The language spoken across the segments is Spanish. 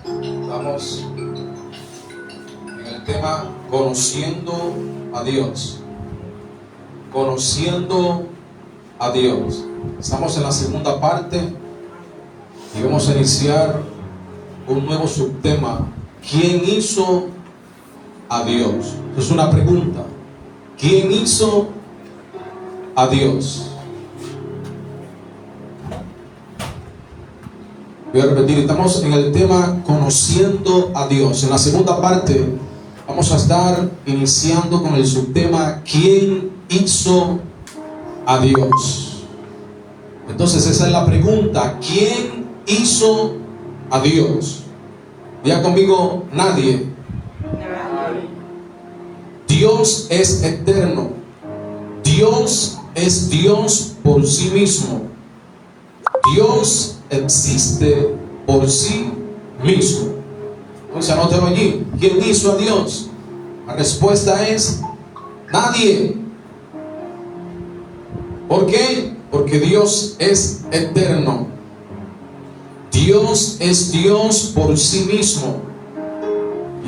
Estamos en el tema conociendo a Dios. Conociendo a Dios. Estamos en la segunda parte y vamos a iniciar un nuevo subtema. ¿Quién hizo a Dios? Es una pregunta. ¿Quién hizo a Dios? Voy a repetir, estamos en el tema conociendo a Dios. En la segunda parte vamos a estar iniciando con el subtema ¿quién hizo a Dios? Entonces esa es la pregunta. ¿Quién hizo a Dios? Diga conmigo, nadie. Dios es eterno. Dios es Dios por sí mismo. Dios existe por sí mismo. Entonces anótelo allí. ¿Quién hizo a Dios? La respuesta es nadie. ¿Por qué? Porque Dios es eterno. Dios es Dios por sí mismo.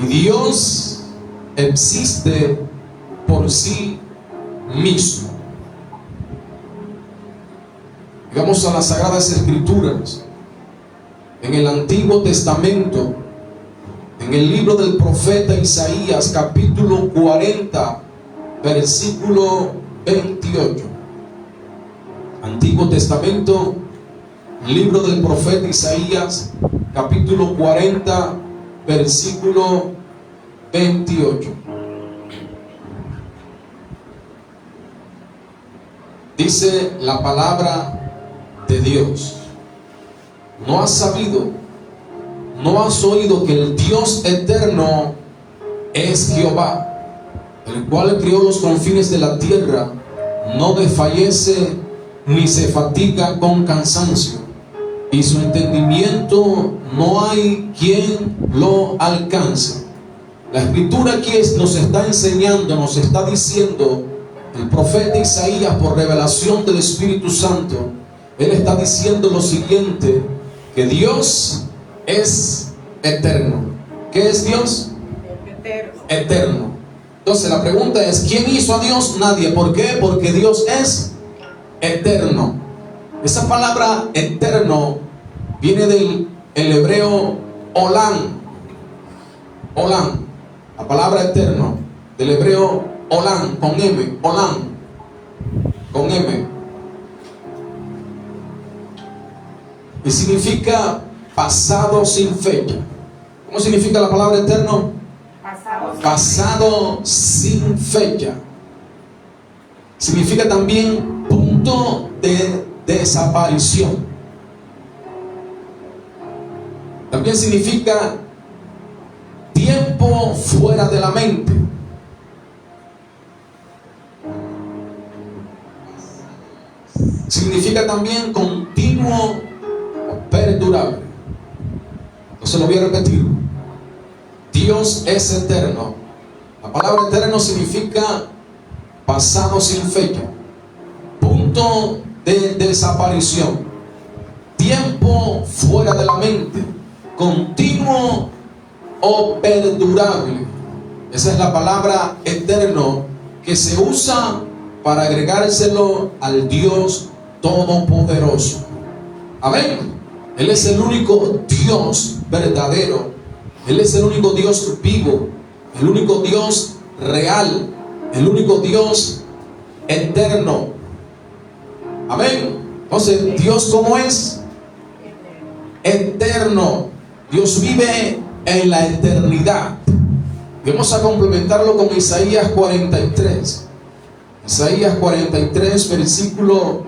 Y Dios existe por sí mismo. Vamos a las Sagradas Escrituras. En el Antiguo Testamento, en el libro del profeta Isaías, capítulo 40, versículo 28. Antiguo Testamento, libro del profeta Isaías, capítulo 40, versículo 28. Dice la palabra de Dios: ¿no has sabido, no has oído que el Dios eterno es Jehová, el cual crió los confines de la tierra, no desfallece ni se fatiga con cansancio, y su entendimiento no hay quien lo alcance? La escritura aquí nos está enseñando, nos está diciendo el profeta Isaías por revelación del Espíritu Santo. Él está diciendo lo siguiente, que Dios es eterno. ¿Qué es Dios? Eterno. Eterno. Entonces la pregunta es, ¿quién hizo a Dios? Nadie. ¿Por qué? Porque Dios es eterno. Esa palabra eterno viene del hebreo olam. Olam. La palabra eterno del hebreo olam, con M. Olam. Con M. Y significa pasado sin fecha. ¿Cómo significa la palabra eterno? Pasado sin fecha. Significa también punto de desaparición. También significa tiempo fuera de la mente. Significa también continuo, perdurable. Entonces lo voy a repetir. Dios es eterno. La palabra eterno significa pasado sin fecha, punto de desaparición, tiempo fuera de la mente, continuo o perdurable. Esa es la palabra eterno que se usa para agregárselo al Dios todopoderoso. Amén. Él es el único Dios verdadero. Él es el único Dios vivo, el único Dios real, el único Dios eterno. Amén. Entonces, ¿Dios cómo es? Eterno. Dios vive en la eternidad. Vamos a complementarlo con Isaías 43. Isaías 43, versículo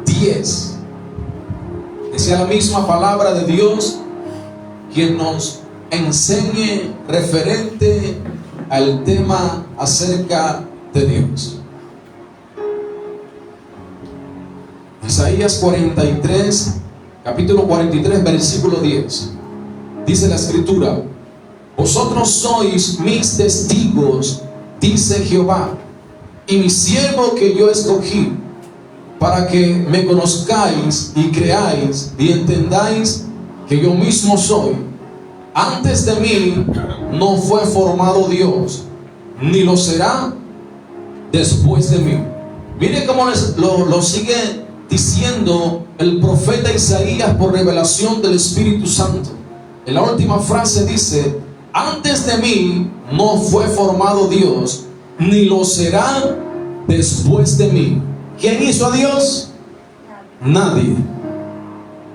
10. Que sea la misma palabra de Dios quien nos enseñe referente al tema acerca de Dios. Isaías 43, capítulo 43, versículo 10. Dice la escritura: vosotros sois mis testigos, dice Jehová, y mi siervo que yo escogí, para que me conozcáis y creáis y entendáis que yo mismo soy. antes de mí no fue formado Dios, ni lo será después de mí. Mire cómo lo sigue diciendo el profeta Isaías por revelación del Espíritu Santo. En la última frase dice: antes de mí no fue formado Dios, ni lo será después de mí. ¿Quién hizo a Dios? Nadie.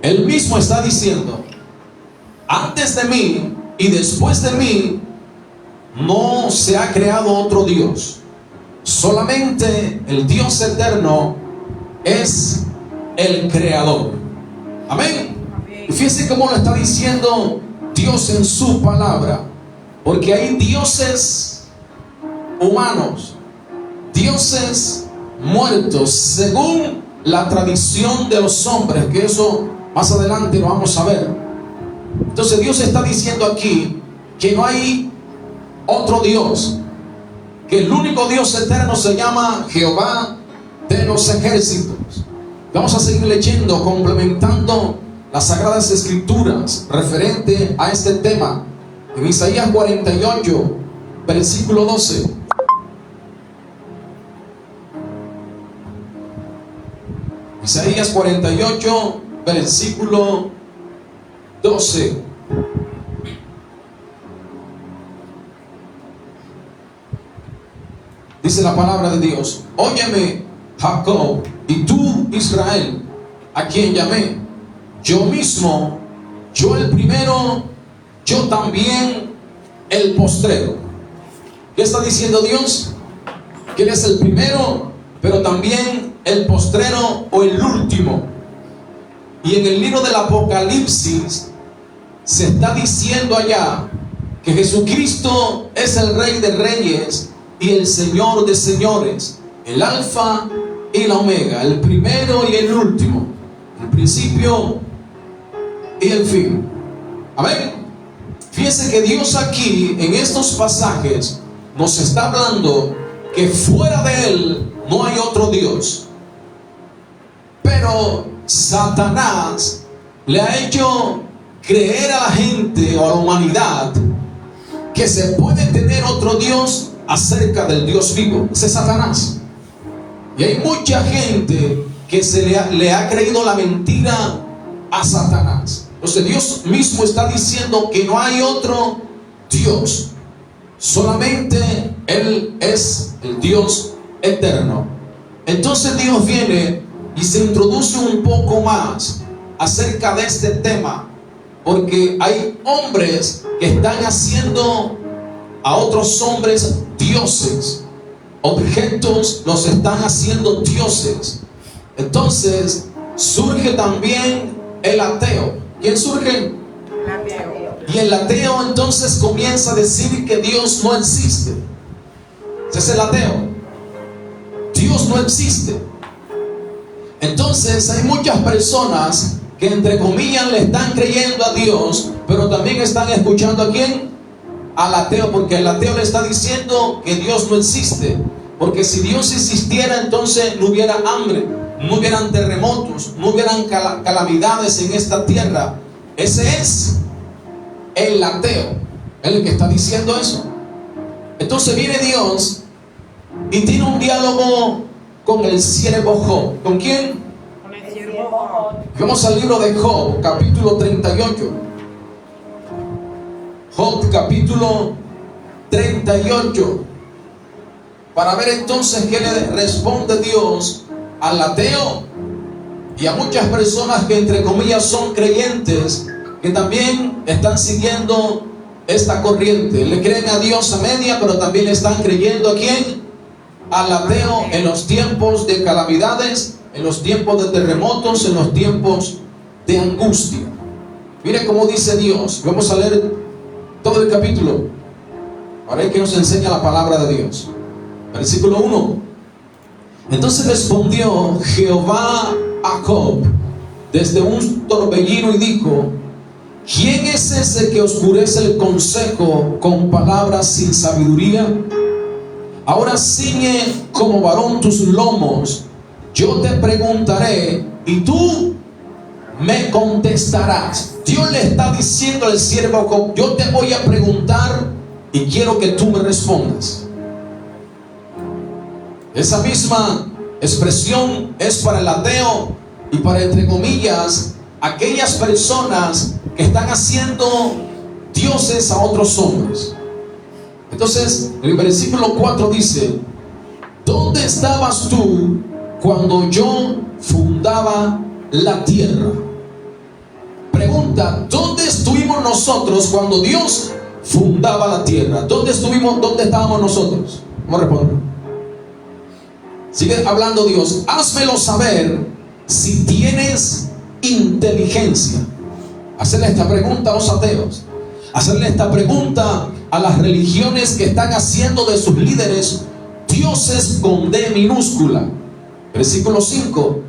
Él mismo está diciendo: antes de mí y después de mí no se ha creado otro Dios. Solamente el Dios eterno es el creador. Amén. Y fíjense cómo lo está diciendo Dios en su palabra. Porque hay dioses humanos, dioses muertos, según la tradición de los hombres, que eso más adelante lo vamos a ver. Entonces Dios está diciendo aquí que no hay otro Dios, que el único Dios eterno se llama Jehová de los ejércitos. Vamos a seguir leyendo, complementando las Sagradas Escrituras referente a este tema. En Isaías 48, versículo 12. Isaías 48, versículo 12. Dice la palabra de Dios: óyeme, Jacob, y tú, Israel, a quien llamé, yo mismo, yo el primero, yo también el postrero. ¿Qué está diciendo Dios? Que Él es el primero, pero también el postrero o el último. Y en el libro del Apocalipsis se está diciendo allá que Jesucristo es el Rey de Reyes y el Señor de Señores, el Alfa y la Omega, el primero y el último, el principio y el fin. Amén. Fíjense que Dios aquí en estos pasajes nos está hablando que fuera de Él no hay otro Dios. Pero Satanás le ha hecho creer a la gente o a la humanidad que se puede tener otro Dios acerca del Dios vivo. Ese es Satanás. Y hay mucha gente que le ha creído la mentira a Satanás. Entonces Dios mismo está diciendo que no hay otro Dios, solamente Él es el Dios eterno. Entonces Dios viene y se introduce un poco más acerca de este tema, porque hay hombres que están haciendo a otros hombres dioses, objetos los están haciendo dioses. Entonces surge también el ateo. ¿Quién surge? El ateo. Y el ateo entonces comienza a decir que Dios no existe. Ese es el ateo. Dios no existe. Entonces hay muchas personas que entre comillas le están creyendo a Dios, pero también están escuchando ¿a quién? Al ateo, porque el ateo le está diciendo que Dios no existe. Porque si Dios existiera, entonces no hubiera hambre, no hubieran terremotos, no hubieran calamidades en esta tierra. Ese es el ateo, el que está diciendo eso. Entonces viene Dios y tiene un diálogo con el siervo Job. ¿Con quién? Con el siervo Job. Vamos al libro de Job, capítulo 38. Job, capítulo 38. Para ver entonces qué le responde Dios al ateo y a muchas personas que entre comillas son creyentes, que también están siguiendo esta corriente. Le creen a Dios a media, pero también le están creyendo ¿a quién? Al ateo, en los tiempos de calamidades, en los tiempos de terremotos, en los tiempos de angustia. Mire cómo dice Dios. Vamos a leer todo el capítulo. Ahora hay que nos enseña la palabra de Dios. Versículo 1. Entonces respondió Jehová a Job desde un torbellino y dijo: ¿quién es ese que oscurece el consejo con palabras sin sabiduría? Ahora ciñe como varón tus lomos, yo te preguntaré y tú me contestarás. Dios le está diciendo al siervo Job: yo te voy a preguntar y quiero que tú me respondas. Esa misma expresión es para el ateo y para, entre comillas, aquellas personas que están haciendo dioses a otros hombres. Entonces, el versículo 4 dice: ¿dónde estabas tú cuando yo fundaba la tierra? Pregunta: ¿dónde estuvimos nosotros cuando Dios fundaba la tierra? ¿Dónde estuvimos? ¿Dónde estábamos nosotros? ¿Cómo responde? Sigue hablando Dios: házmelo saber si tienes inteligencia. Hacerle esta pregunta a los ateos, hacerle esta pregunta a las religiones que están haciendo de sus líderes dioses con D minúscula. Versículo 5: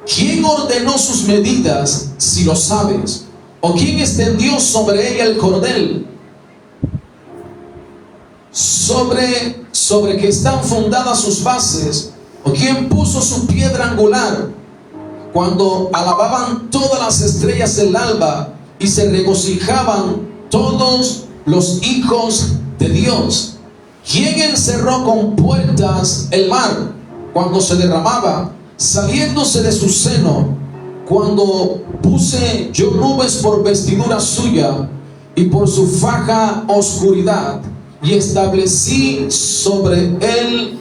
¿quién ordenó sus medidas, si lo sabes? ¿O quién extendió sobre ella el cordel? Sobre que están fundadas sus bases. ¿O quién puso su piedra angular? Cuando alababan todas las estrellas del alba y se regocijaban todos los hijos de Dios. ¿Quién encerró con puertas el mar cuando se derramaba, saliéndose de su seno? Cuando puse yo nubes por vestidura suya y por su faja oscuridad, y establecí sobre él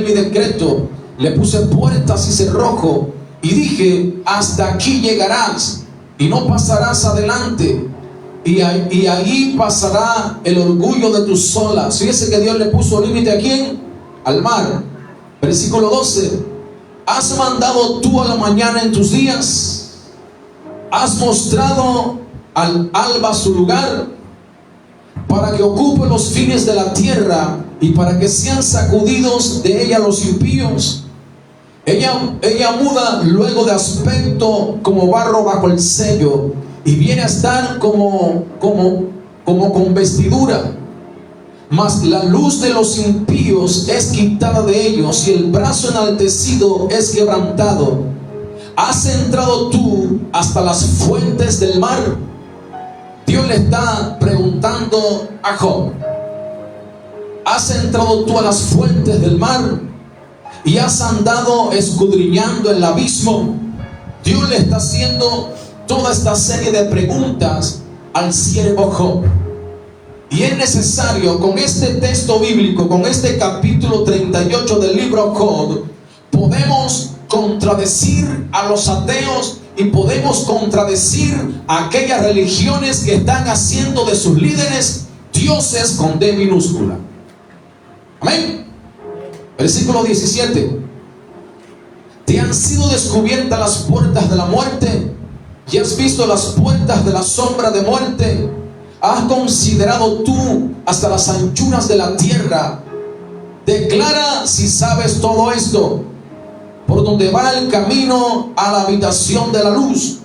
mi decreto, le puse puertas y cerrojo, y dije: hasta aquí llegarás y no pasarás adelante, y ahí pasará el orgullo de tus olas. Fíjese que Dios le puso límite ¿a quién? Al mar. Versículo 12: ¿has mandado tú a la mañana en tus días? ¿has mostrado al alba su lugar, para que ocupe los fines de la tierra y para que sean sacudidos de ella los impíos? Ella muda luego de aspecto como barro bajo el sello, y viene a estar como con vestidura. Mas la luz de los impíos es quitada de ellos, y el brazo enaltecido es quebrantado. ¿Has entrado tú hasta las fuentes del mar? Dios le está preguntando a Job: ¿has entrado tú a las fuentes del mar? ¿Y has andado escudriñando el abismo? Dios le está haciendo toda esta serie de preguntas al siervo Job. Y es necesario, con este texto bíblico, con este capítulo 38 del libro Job, podemos contradecir a los ateos y podemos contradecir a aquellas religiones que están haciendo de sus líderes dioses con D minúscula. Amén. Versículo 17: ¿te han sido descubiertas las puertas de la muerte? ¿Y has visto las puertas de la sombra de muerte? ¿Has considerado tú hasta las anchuras de la tierra? Declara si sabes todo esto. ¿Por donde va el camino a la habitación de la luz?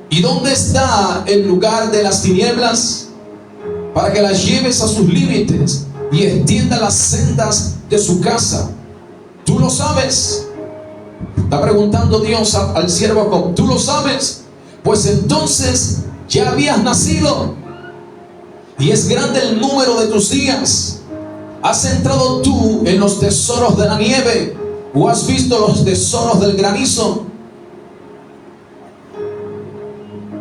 ¿Y dónde está el lugar de las tinieblas? Para que las lleves a sus límites y extienda las sendas de su casa. ¿Tú lo sabes? Está preguntando Dios al siervo Job. ¿Tú lo sabes? Pues entonces ya habías nacido, y es grande el número de tus días. ¿Has entrado tú en los tesoros de la nieve, o has visto los tesoros del granizo?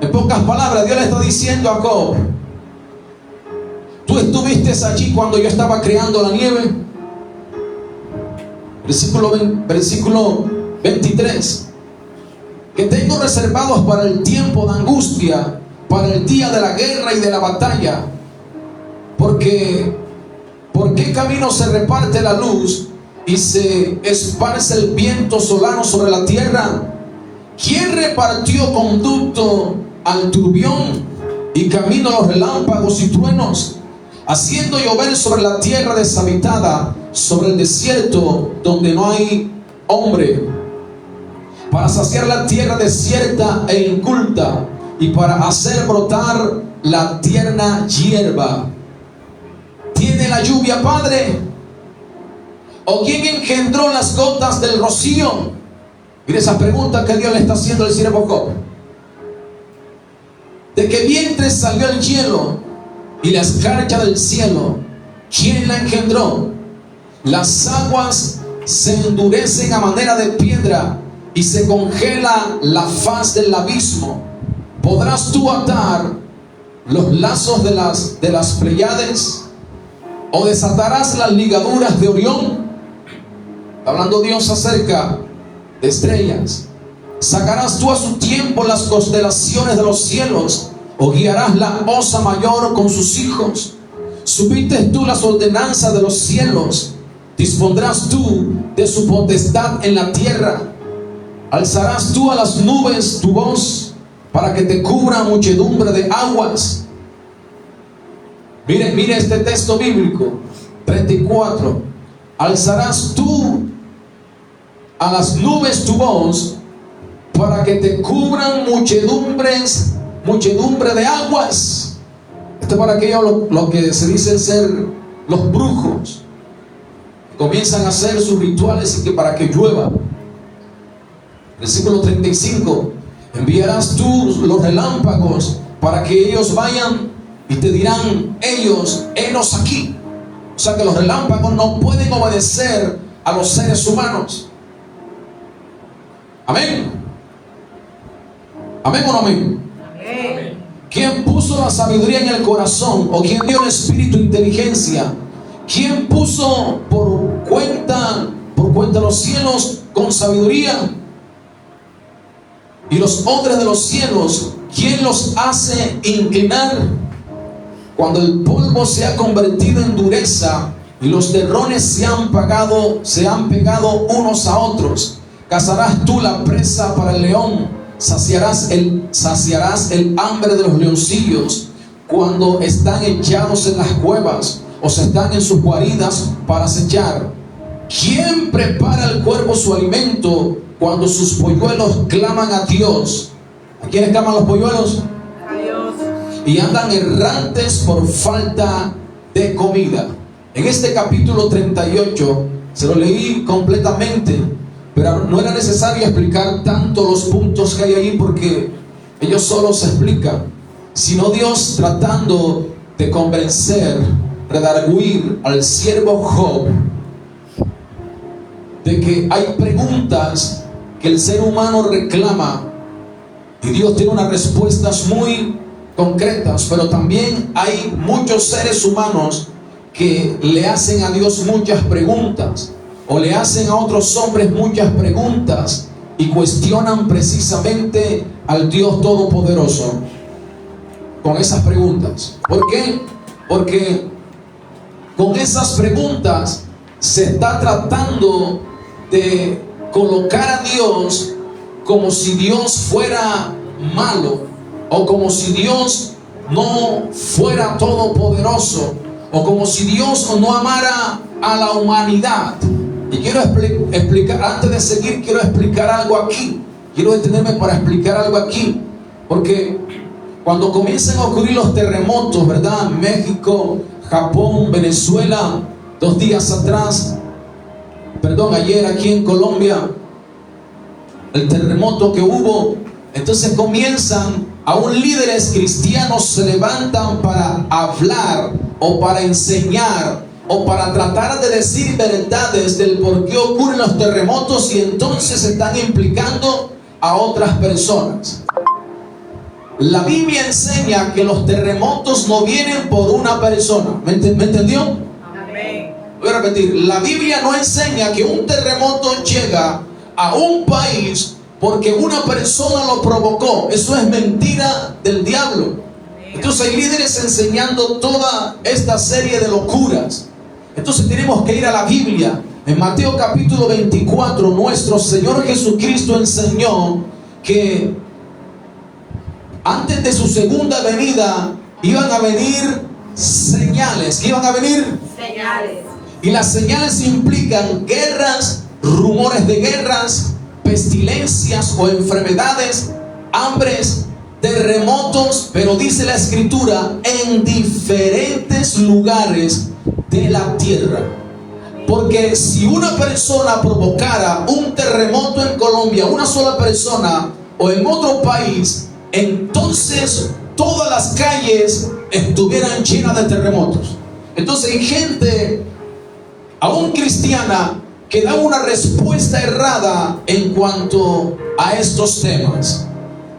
En pocas palabras, Dios le está diciendo a Job: ¿tú estuviste allí cuando yo estaba creando la nieve? Versículo 23: que tengo reservados para el tiempo de angustia, para el día de la guerra y de la batalla. Porque ¿por qué camino se reparte la luz y se esparce el viento solano sobre la tierra? ¿Quién repartió conducto al turbión y camino a los relámpagos y truenos, haciendo llover sobre la tierra deshabitada, sobre el desierto donde no hay hombre, para saciar la tierra desierta e inculta, y para hacer brotar la tierna hierba? ¿Tiene la lluvia padre? ¿O quién engendró las gotas del rocío? Mire esa pregunta que Dios le está haciendo al siervo Job. ¿De qué vientre salió el hielo y la escarcha del cielo? ¿Quién la engendró? Las aguas se endurecen a manera de piedra y se congela la faz del abismo. ¿Podrás tú atar los lazos de las Pleiades? ¿O desatarás las ligaduras de Orión? Hablando Dios acerca de estrellas. ¿Sacarás tú a su tiempo las constelaciones de los cielos? ¿O guiarás la osa mayor con sus hijos? ¿Subiste tú las ordenanzas de los cielos? ¿Dispondrás tú de su potestad en la tierra? ¿Alzarás tú a las nubes tu voz para que te cubra muchedumbre de aguas? Mire este texto bíblico 34. ¿Alzarás tú a las nubes tu voz para que te cubran muchedumbre de aguas? Esto es para aquellos lo que se dicen ser los brujos. Comienzan a hacer sus rituales y que para que llueva. Versículo 35. Enviarás tú los relámpagos para que ellos vayan y te dirán ellos, henos aquí. O sea que los relámpagos no pueden obedecer a los seres humanos. Amén. ¿Amén o no amén? Amén. ¿Quién puso la sabiduría en el corazón? ¿O quién dio el espíritu inteligencia? ¿Quién puso por cuenta los cielos con sabiduría? Y los odres de los cielos, ¿quién los hace inclinar? Cuando el polvo se ha convertido en dureza y los terrones se han pegado unos a otros, cazarás tú la presa para el león, saciarás el hambre de los leoncillos cuando están echados en las cuevas o se están en sus guaridas para acechar. ¿Quién prepara al cuervo su alimento cuando sus polluelos claman a Dios? ¿A quiénes claman los polluelos? A Dios. Y andan errantes por falta de comida. En este capítulo 38 se lo leí completamente, pero no era necesario explicar tanto los puntos que hay ahí porque ellos solos se explican, sino Dios tratando de convencer, redarguir al siervo Job de que hay preguntas que el ser humano reclama y Dios tiene unas respuestas muy concretas, pero también hay muchos seres humanos que le hacen a Dios muchas preguntas o le hacen a otros hombres muchas preguntas y cuestionan precisamente al Dios Todopoderoso con esas preguntas. ¿Por qué? Porque con esas preguntas se está tratando de colocar a Dios como si Dios fuera malo, o como si Dios no fuera todopoderoso, o como si Dios no amara a la humanidad. Y quiero explicar, antes de seguir, quiero explicar algo aquí. Quiero detenerme para explicar algo aquí, porque cuando comienzan a ocurrir los terremotos, ¿verdad? México, Japón, Venezuela, 2 días atrás, ayer aquí en Colombia, el terremoto que hubo, entonces comienzan, aún líderes cristianos se levantan para hablar o para enseñar o para tratar de decir verdades del por qué ocurren los terremotos, y entonces están implicando a otras personas. La Biblia enseña que los terremotos no vienen por una persona. ¿Me entendió? Amén. Voy a repetir, la Biblia no enseña que un terremoto llega a un país porque una persona lo provocó. Eso es mentira del diablo. Entonces hay líderes enseñando toda esta serie de locuras. Entonces tenemos que ir a la Biblia. En Mateo capítulo 24, nuestro Señor Jesucristo enseñó que antes de su segunda venida iban a venir señales. ¿Qué iban a venir? Señales. Y las señales implican guerras, rumores de guerras, pestilencias o enfermedades, hambres, terremotos, pero dice la Escritura, en diferentes lugares de la tierra. Porque si una persona provocara un terremoto en Colombia, una sola persona, o en otro país, entonces todas las calles estuvieran llenas de terremotos. Entonces hay gente, aún cristiana, que da una respuesta errada en cuanto a estos temas.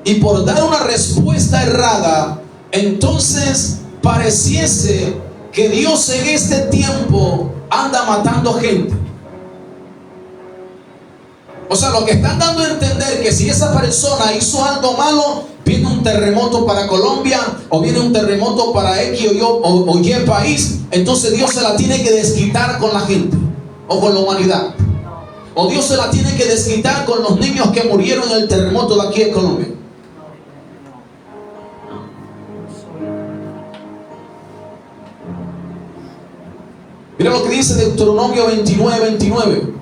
Y por dar una respuesta errada, entonces pareciese que Dios en este tiempo anda matando gente. O sea, lo que están dando a entender que si esa persona hizo algo malo, viene un terremoto para Colombia, o viene un terremoto para X o Y país, entonces Dios se la tiene que desquitar con la gente o con la humanidad. O Dios se la tiene que desquitar con los niños que murieron en el terremoto de aquí en Colombia. Mira lo que dice Deuteronomio 29:29.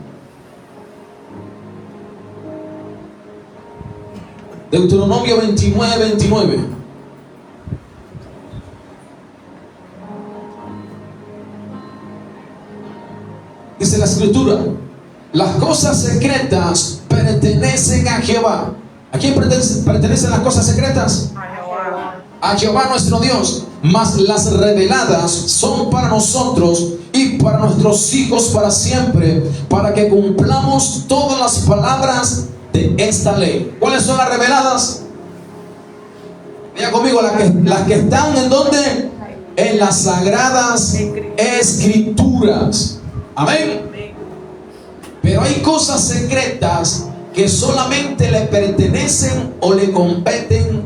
Deuteronomio 29:29. Dice la escritura: las cosas secretas pertenecen a Jehová. ¿A quién pertenecen las cosas secretas? A Jehová. A Jehová nuestro Dios. Mas las reveladas son para nosotros y para nuestros hijos para siempre, para que cumplamos todas las palabras de esta ley. ¿Cuáles son las reveladas? Diga conmigo, las que están en donde, en las sagradas escrituras. Amén. Pero hay cosas secretas que solamente le pertenecen o le competen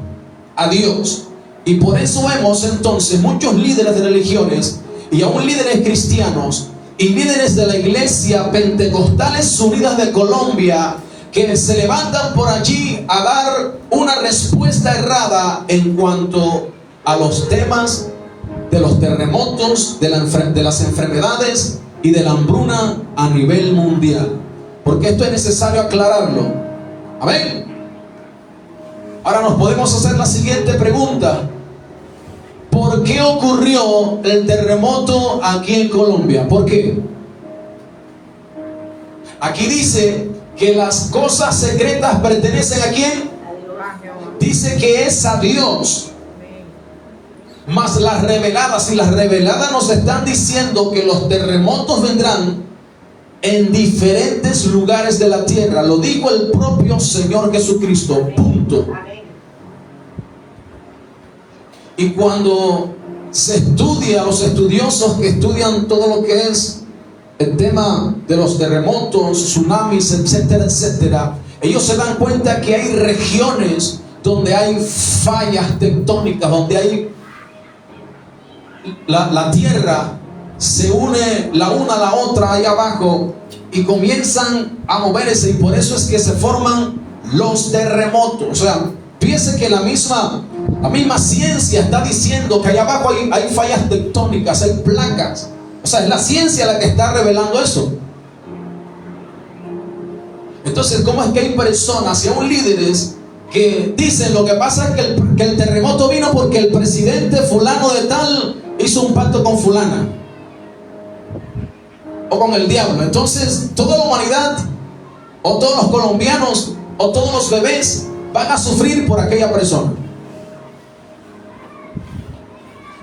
a Dios. Y por eso vemos entonces muchos líderes de religiones y aún líderes cristianos y líderes de la iglesia Pentecostales Unidas de Colombia que se levantan por allí a dar una respuesta errada en cuanto a los temas de los terremotos, de las enfermedades y de la hambruna a nivel mundial. Porque esto es necesario aclararlo. Amén. Ahora nos podemos hacer la siguiente pregunta: ¿por qué ocurrió el terremoto aquí en Colombia? ¿Por qué? Aquí dice que las cosas secretas pertenecen ¿a quién? A Jehová. Dice que es a Dios. Mas las reveladas, y las reveladas nos están diciendo que los terremotos vendrán en diferentes lugares de la tierra. Lo dijo el propio Señor Jesucristo. Punto. Y cuando se estudia, los estudiosos que estudian todo lo que es el tema de los terremotos, tsunamis, etcétera, etcétera, ellos se dan cuenta que hay regiones donde hay fallas tectónicas, donde hay la tierra se une la una a la otra ahí abajo y comienzan a moverse, y por eso es que se forman los terremotos. O sea, piense que la misma ciencia está diciendo que allá abajo hay fallas tectónicas, hay placas. O sea, es la ciencia la que está revelando eso. Entonces, ¿cómo es que hay personas y aún líderes que dicen lo que pasa es que el terremoto vino porque el presidente fulano de tal hizo un pacto con fulana o con el diablo? Entonces toda la humanidad o todos los colombianos o todos los bebés van a sufrir por aquella persona.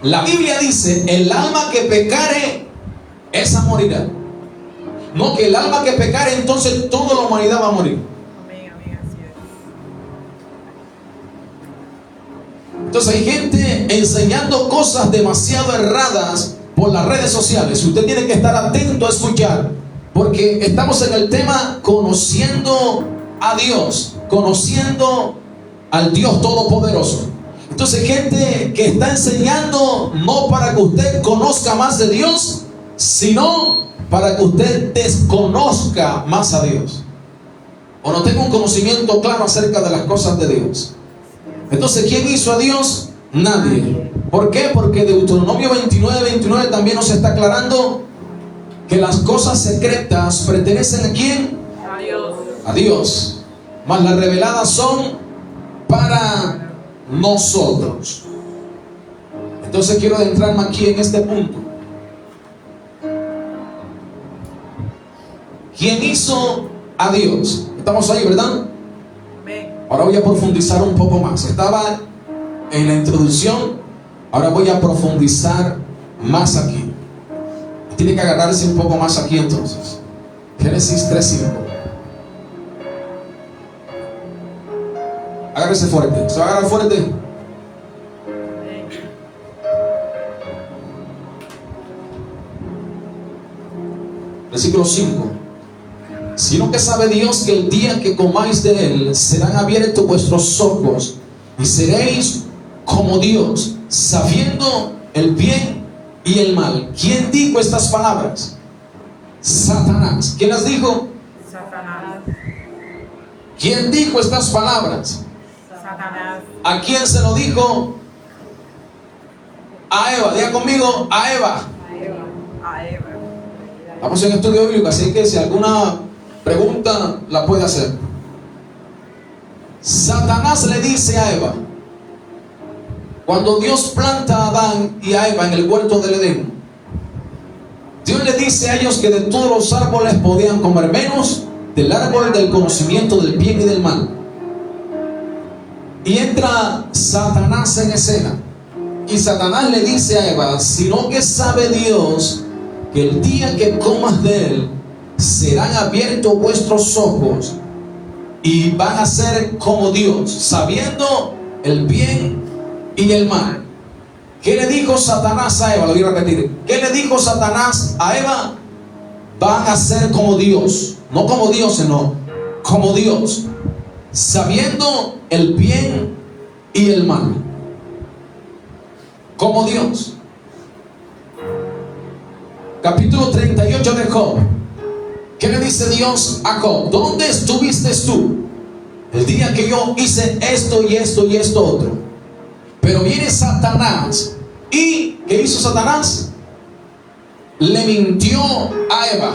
La Biblia dice: el alma que pecare, esa morirá. No que el alma que pecare, entonces toda la humanidad va a morir. Amén, amén, así es. Entonces hay gente enseñando cosas demasiado erradas por las redes sociales. Usted tiene que estar atento a escuchar, porque estamos en el tema conociendo a Dios, conociendo al Dios Todopoderoso. Entonces gente que está enseñando no para que usted conozca más de Dios, sino para que usted desconozca más a Dios, o no tenga un conocimiento claro acerca de las cosas de Dios. Entonces, ¿quién hizo a Dios? Nadie. ¿Por qué? Porque Deuteronomio 29:29 también nos está aclarando que las cosas secretas pertenecen ¿a quién? A Dios. A Dios. Mas las reveladas son para nosotros. Entonces quiero adentrarme aquí en este punto. ¿Quién hizo a Dios? Estamos ahí, ¿verdad? Amén. Ahora voy a profundizar un poco más. Estaba en la introducción. Ahora voy a profundizar más aquí. Tiene que agarrarse un poco más aquí entonces. Génesis 3:5. Agárrese fuerte. ¿Se va a agarrar fuerte? Versículo 5. Sino que sabe Dios que el día que comáis de él serán abiertos vuestros ojos y seréis como Dios, sabiendo el bien y el mal. ¿Quién dijo estas palabras? Satanás. ¿Quién las dijo? Satanás. ¿Quién dijo estas palabras? Satanás. ¿A quién se lo dijo? A Eva. Diga conmigo, a Eva. A Eva. A Eva. Estamos en estudio bíblico, así que si alguna pregunta la puede hacer. Satanás le dice a Eva, cuando Dios planta a Adán y a Eva en el huerto del Edén, Dios le dice a ellos que de todos los árboles podían comer menos del árbol del conocimiento del bien y del mal. Y entra Satanás en escena. Y Satanás le dice a Eva, sino que sabe Dios que el día que comas de él serán abiertos vuestros ojos y van a ser como Dios, sabiendo el bien y el mal. ¿Qué le dijo Satanás a Eva? Lo voy a repetir. ¿Qué le dijo Satanás a Eva? Van a ser como Dios. No como Dios, sino como Dios, sabiendo el bien y el mal. Como Dios. Capítulo 38 de Job. ¿Qué le dice Dios a Job? ¿Dónde estuviste tú el día que yo hice esto y esto y esto otro? Pero viene Satanás. ¿Y qué hizo Satanás? Le mintió a Eva.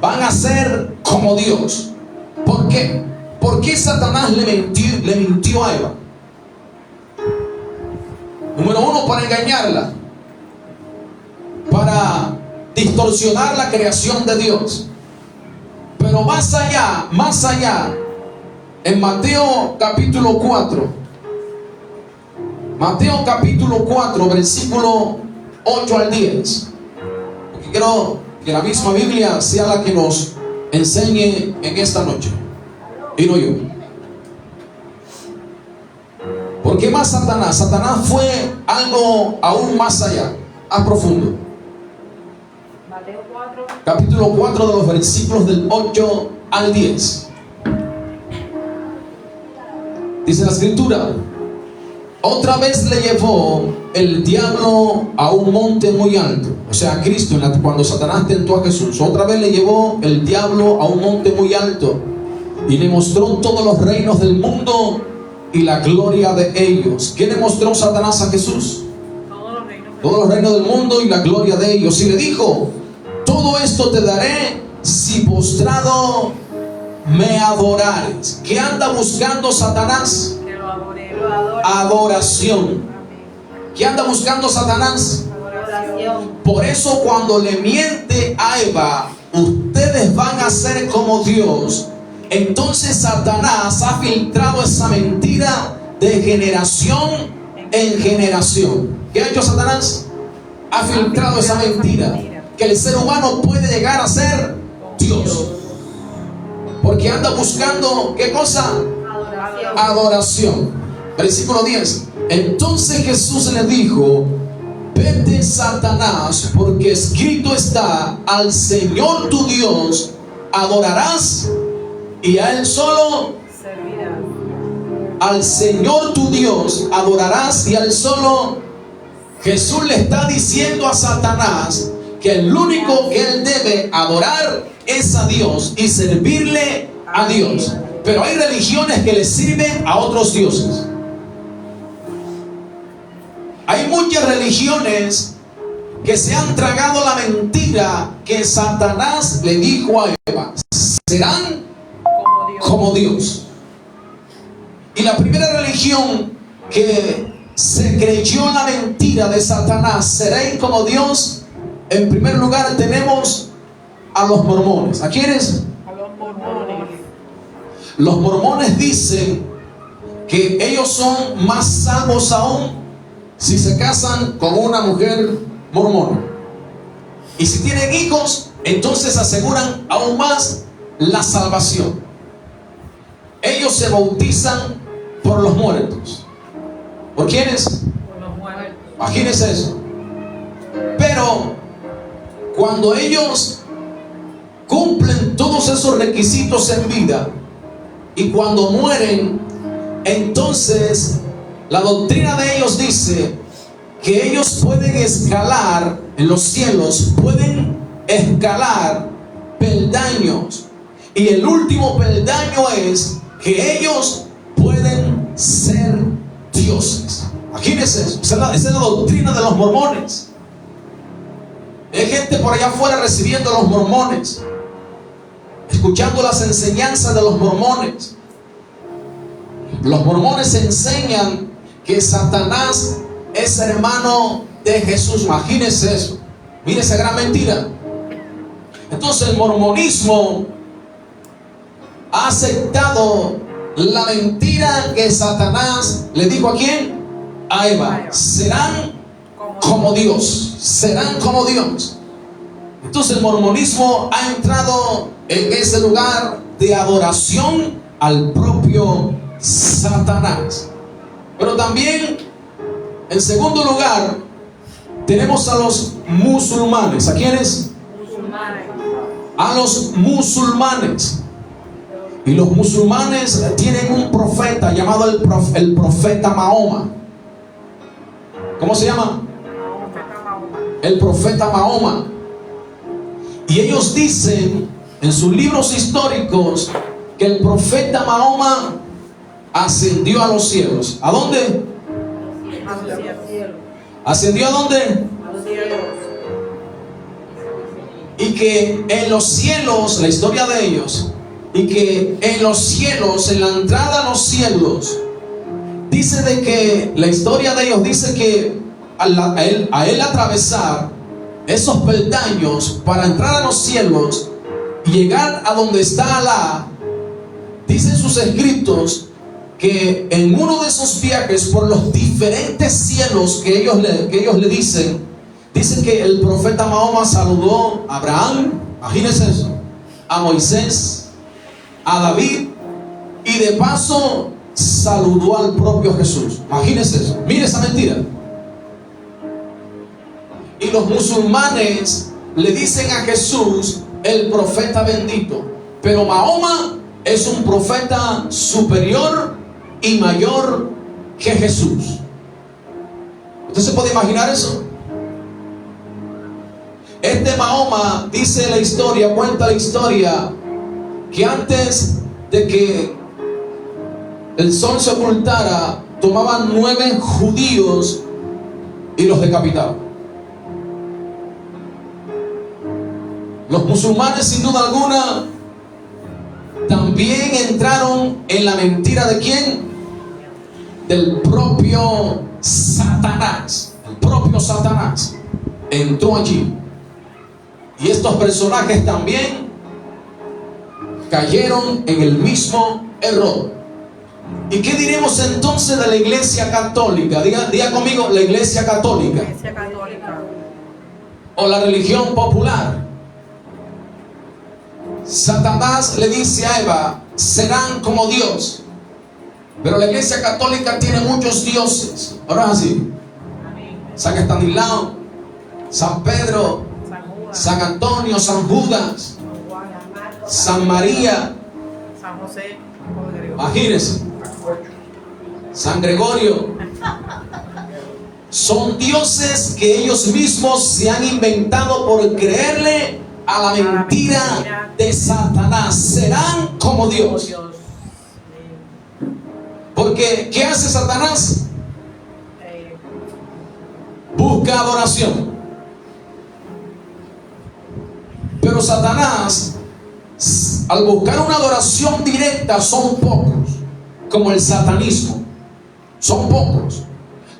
Van a ser como Dios. ¿Por qué? ¿Por qué Satanás le mintió a Eva? Número uno, para engañarla, para distorsionar la creación de Dios. Pero más allá, en Mateo capítulo 4, Mateo capítulo 4, versículo 8 al 10. Porque quiero que la misma Biblia sea la que nos enseñe en esta noche, y no yo. Porque más Satanás fue algo aún más allá, más profundo. Mateo 4. Capítulo 4 de los versículos del 8 al 10. Dice la escritura: otra vez le llevó el diablo a un monte muy alto. O sea, Cristo, cuando Satanás tentó a Jesús, otra vez le llevó el diablo a un monte muy alto y le mostró todos los reinos del mundo y la gloria de ellos. ¿Qué le mostró Satanás a Jesús? Todos los reinos del mundo y la gloria de ellos. Y le dijo: todo esto te daré si postrado me adorares. ¿Qué anda buscando Satanás? Que lo adore. Adoración. ¿Qué anda buscando Satanás? Adoración. Por eso cuando le miente a Eva, ustedes van a ser como Dios. Entonces Satanás ha filtrado esa mentira de generación en generación. ¿Qué ha hecho Satanás? Ha filtrado esa mentira, que el ser humano puede llegar a ser Dios. Porque anda buscando, ¿qué cosa? Adoración. Versículo 10. Entonces Jesús le dijo: vete, Satanás, porque escrito está: al Señor tu Dios adorarás y a Él solo Servirás. Al Señor tu Dios adorarás y a Él solo. Jesús le está diciendo a Satanás que el único que él debe adorar es a Dios y servirle a Dios. Pero hay religiones que le sirven a otros dioses. Hay muchas religiones que se han tragado la mentira que Satanás le dijo a Eva: serán como Dios. Y la primera religión que se creyó la mentira de Satanás, seréis como Dios, en primer lugar tenemos a los mormones. ¿A quiénes? A los mormones. Los mormones dicen que ellos son más salvos aún si se casan con una mujer mormona. Y si tienen hijos, entonces aseguran aún más la salvación. Ellos se bautizan por los muertos. ¿Por quiénes? Por los muertos. Imagínense eso. Pero cuando ellos cumplen todos esos requisitos en vida y cuando mueren, entonces la doctrina de ellos dice que ellos pueden escalar en los cielos, pueden escalar peldaños, y el último peldaño es que ellos pueden ser dioses. Imagínense eso. Esa es la doctrina de los mormones. Hay gente por allá afuera recibiendo a los mormones, escuchando las enseñanzas de los mormones. Los mormones enseñan que Satanás es hermano de Jesús. Imagínense eso. Mire esa gran mentira. Entonces el mormonismo ha aceptado la mentira que Satanás le dijo ¿a quién? A Eva. Serán como Dios. Serán como Dios. Entonces el mormonismo ha entrado en ese lugar de adoración al propio Satanás. Pero también, en segundo lugar, tenemos a los musulmanes. ¿A quiénes? A los musulmanes. Y los musulmanes tienen un profeta llamado el profeta Mahoma. ¿Cómo se llama? El profeta Mahoma. Y ellos dicen en sus libros históricos que el profeta Mahoma ascendió a los cielos. ¿A dónde? A los cielos. ¿Ascendió a dónde? A los cielos. Y que en los cielos, la historia de ellos, y que en los cielos, en la entrada a los cielos, dice de que la historia de ellos dice que a él atravesar esos peldaños para entrar a los cielos y llegar a donde está Alá, dicen sus escritos que en uno de esos viajes por los diferentes cielos que ellos le dicen que el profeta Mahoma saludó a Abraham, imagínense eso, a Moisés, a David, y de paso saludó al propio Jesús. Imagínense eso. Mire esa mentira. Y los musulmanes le dicen a Jesús el profeta bendito, pero Mahoma es un profeta superior y mayor que Jesús. ¿Usted se puede imaginar eso? Este Mahoma, dice la historia, cuenta la historia, que antes de que el sol se ocultara, tomaban 9 judíos y los decapitaban. Los musulmanes, sin duda alguna, también entraron en la mentira ¿de quién? Del propio Satanás. El propio Satanás entró allí. Y estos personajes también cayeron en el mismo error. ¿Y qué diremos entonces de la Iglesia Católica? Diga conmigo, la Iglesia Católica. Iglesia Católica. O la religión popular. Satanás le dice a Eva, serán como Dios. Pero la Iglesia Católica tiene muchos dioses. Ahora es así. San Estanislao, San Pedro, San Antonio, San Judas, San María, San José, imagínense, San Gregorio. Son dioses que ellos mismos se han inventado por creerle a la mentira de Satanás. Serán como Dios. Porque ¿qué hace Satanás? Busca adoración. Pero Satanás, al buscar una adoración directa, son pocos, como el satanismo. Son pocos.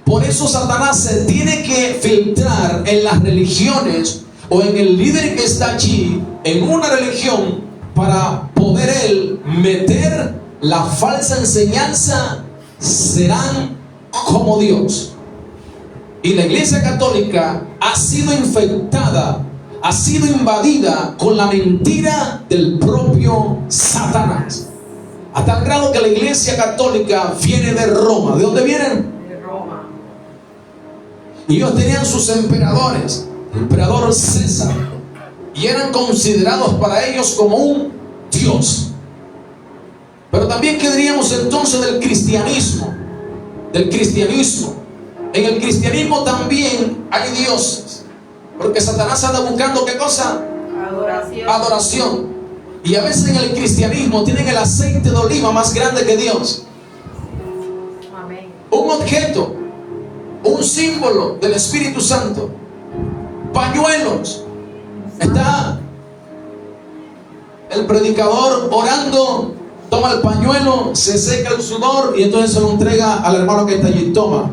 Por eso Satanás se tiene que filtrar en las religiones o en el líder que está allí, en una religión, para poder él meter la falsa enseñanza serán como Dios. Y la Iglesia Católica ha sido infectada, ha sido invadida con la mentira del propio Satanás. A tal grado que la Iglesia Católica viene de Roma. ¿De dónde vienen? De Roma. Y ellos tenían sus emperadores, el emperador César, y eran considerados para ellos como un dios. Pero también, ¿qué diríamos entonces del cristianismo? Del cristianismo. En el cristianismo también hay dioses, porque Satanás anda buscando ¿qué cosa? Adoración. Adoración. Y a veces en el cristianismo tienen el aceite de oliva más grande que Dios. Amén. Un objeto, un símbolo del Espíritu Santo. Pañuelos. Está el predicador orando, toma el pañuelo, se seca el sudor y entonces se lo entrega al hermano que está allí. Toma,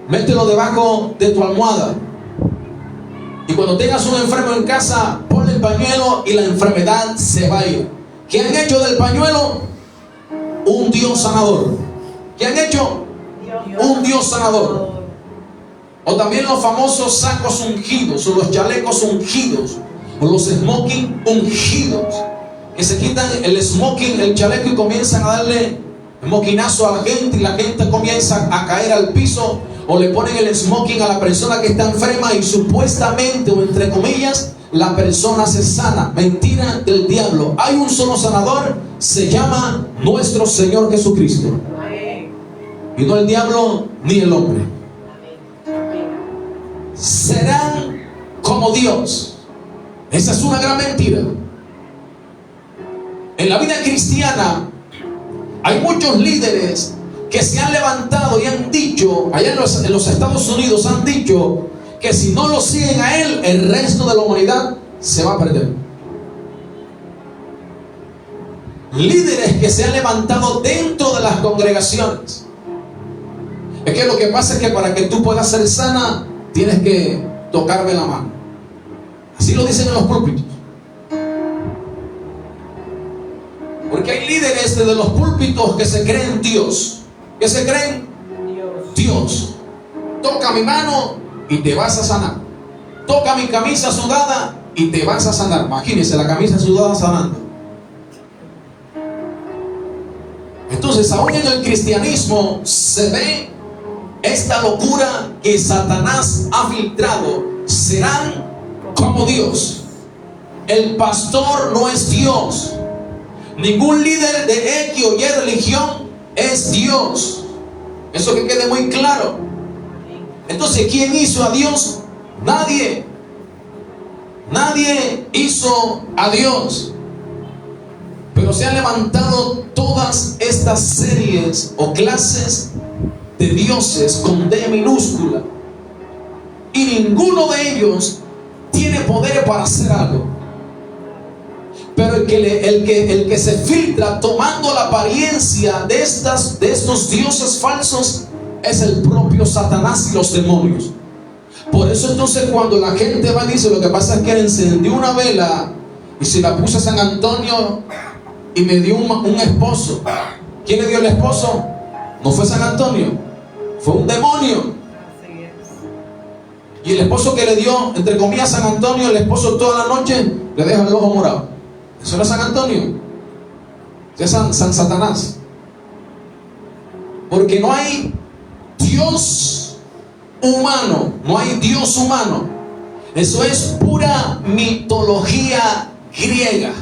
mételo debajo de tu almohada. Y cuando tengas un enfermo en casa, ponle el pañuelo y la enfermedad se va a ir. ¿Qué han hecho del pañuelo? Un Dios sanador. ¿Qué han hecho? Un Dios sanador. O también los famosos sacos ungidos, o los chalecos ungidos, o los smoking ungidos, que se quitan el smoking, el chaleco, y comienzan a darle smokinazo a la gente, y la gente comienza a caer al piso. O le ponen el smoking a la persona que está enferma y supuestamente, o entre comillas, la persona se sana. Mentira del diablo. Hay un solo sanador, se llama nuestro Señor Jesucristo. Amén. Y no el diablo ni el hombre. Amén. Serán como Dios. Esa es una gran mentira. En la vida cristiana hay muchos líderes que se han levantado y han dicho, allá en los Estados Unidos han dicho que si no lo siguen a él, el resto de la humanidad se va a perder. Líderes que se han levantado dentro de las congregaciones. Es que lo que pasa es que para que tú puedas ser sana, tienes que tocarme la mano. Así lo dicen en los púlpitos. Porque hay líderes desde los púlpitos que se creen Dios. ¿Qué se creen? Dios. Toca mi mano y te vas a sanar. Toca mi camisa sudada y te vas a sanar. Imagínense la camisa sudada sanando. Entonces, aún en el cristianismo se ve esta locura que Satanás ha filtrado. Serán como Dios. El pastor no es Dios. Ningún líder de X o Y religión es Dios. Eso que quede muy claro. Entonces, ¿quién hizo a Dios? Nadie. Nadie hizo a Dios. Pero se han levantado todas estas series o clases de dioses con D minúscula. Y ninguno de ellos tiene poder para hacer algo. Pero el que se filtra tomando la apariencia de estos dioses falsos es el propio Satanás y los demonios. Por eso entonces cuando la gente va y dice, lo que pasa es que encendió una vela y se la puse a San Antonio y me dio un esposo. ¿Quién le dio el esposo? No fue San Antonio, fue un demonio. Y el esposo que le dio, entre comillas, San Antonio, el esposo toda la noche le deja el ojo morado. Eso no es San Antonio, es San Satanás. Porque no hay Dios humano, no hay Dios humano. Eso es pura mitología griega.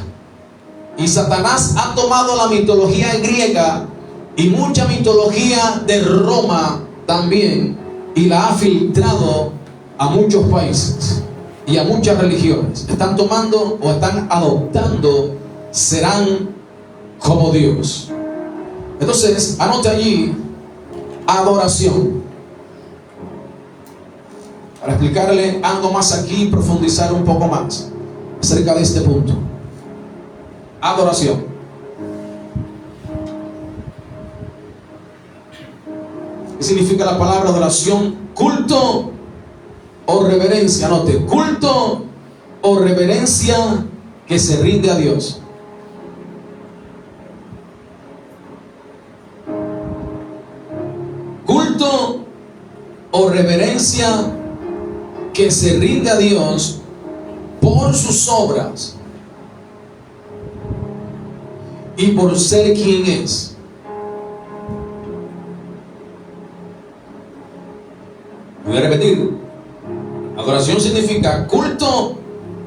Y Satanás ha tomado la mitología griega y mucha mitología de Roma también, y la ha filtrado a muchos países y a muchas religiones. Están tomando o están adoptando, serán como Dios. Entonces, anote allí, adoración. Para explicarle algo más aquí y profundizar un poco más acerca de este punto. Adoración. ¿Qué significa la palabra adoración? Culto o reverencia. Anote, culto o reverencia que se rinde a Dios. o reverencia que se rinde a Dios por sus obras y por ser quien es. Voy a repetir. Adoración significa culto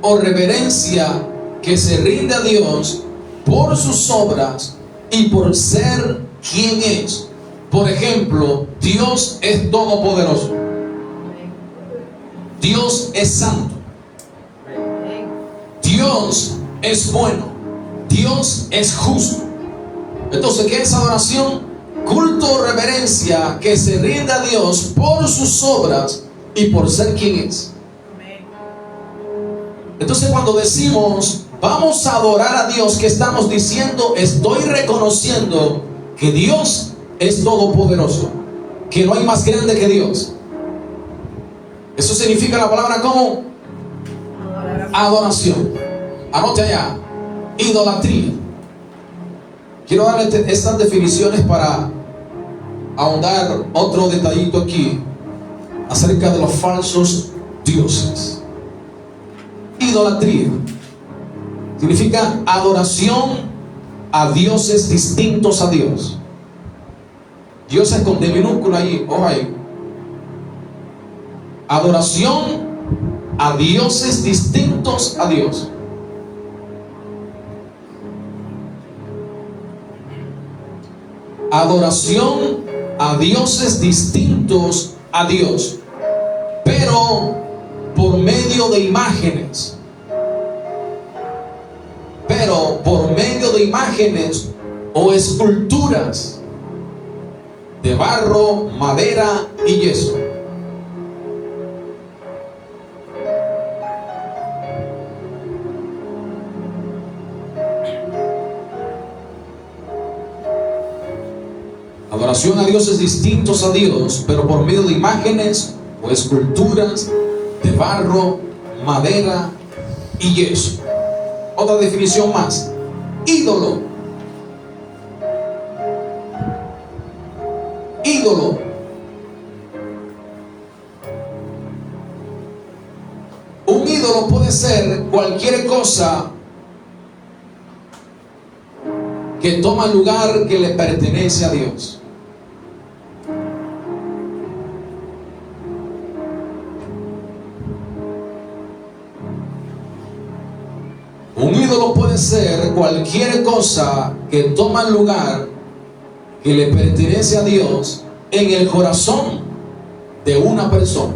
o reverencia que se rinde a Dios por sus obras y por ser quien es. Por ejemplo, Dios es todopoderoso. Dios es santo. Dios es bueno. Dios es justo. Entonces, ¿qué es adoración? Culto o reverencia que se rinde a Dios por sus obras y por ser quien es. Entonces, cuando decimos vamos a adorar a Dios, ¿qué estamos diciendo? Estoy reconociendo que Dios es todopoderoso, que no hay más grande que Dios. Eso significa la palabra como adoración. Anote allá, idolatría. Quiero darle estas definiciones para ahondar otro detallito aquí acerca de los falsos dioses. Idolatría significa adoración a dioses distintos a Dios. Dioses con D minúscula ahí, ojo ahí. Adoración a dioses distintos a Dios. Adoración a dioses distintos a Dios, pero por medio de imágenes. Pero por medio de imágenes o esculturas de barro, madera y yeso. Adoración a dioses distintos a Dios, pero por medio de imágenes o esculturas de barro, madera y yeso. Otra definición más: ídolo. Ídolo. Un ídolo puede ser cualquier cosa que toma lugar que le pertenece a Dios. Un ídolo puede ser cualquier cosa que toma lugar que le pertenece a Dios en el corazón de una persona.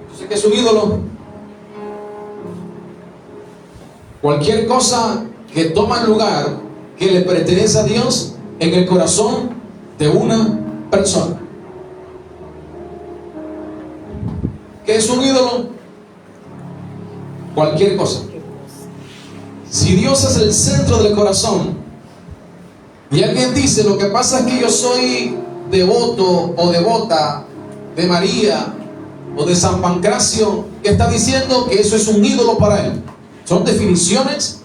Entonces, ¿qué es un ídolo? Cualquier cosa que toma lugar que le pertenece a Dios en el corazón de una persona. ¿Qué es un ídolo? Cualquier cosa. Si Dios es el centro del corazón y alguien dice, lo que pasa es que yo soy devoto o devota de María o de San Pancracio, ¿qué está diciendo? Que eso es un ídolo para él. Son definiciones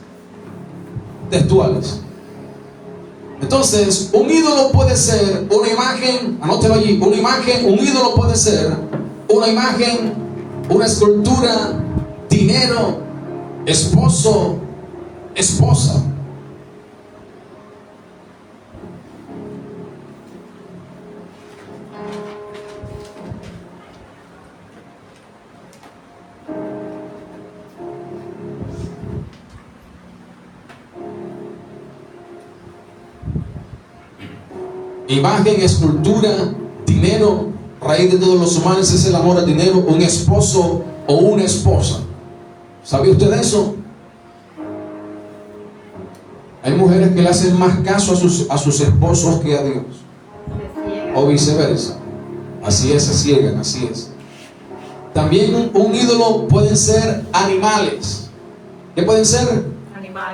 textuales. Entonces, un ídolo puede ser una imagen, anótelo allí, una imagen, un ídolo puede ser una imagen, una escultura, dinero, esposo, esposa. Imagen, escultura, dinero. Raíz de todos los humanos es el amor al dinero. Un esposo o una esposa. ¿Sabía usted eso? Hay mujeres que le hacen más caso a sus esposos que a Dios. O viceversa. Así es, se ciegan, así es. También un ídolo pueden ser animales. ¿Qué pueden ser?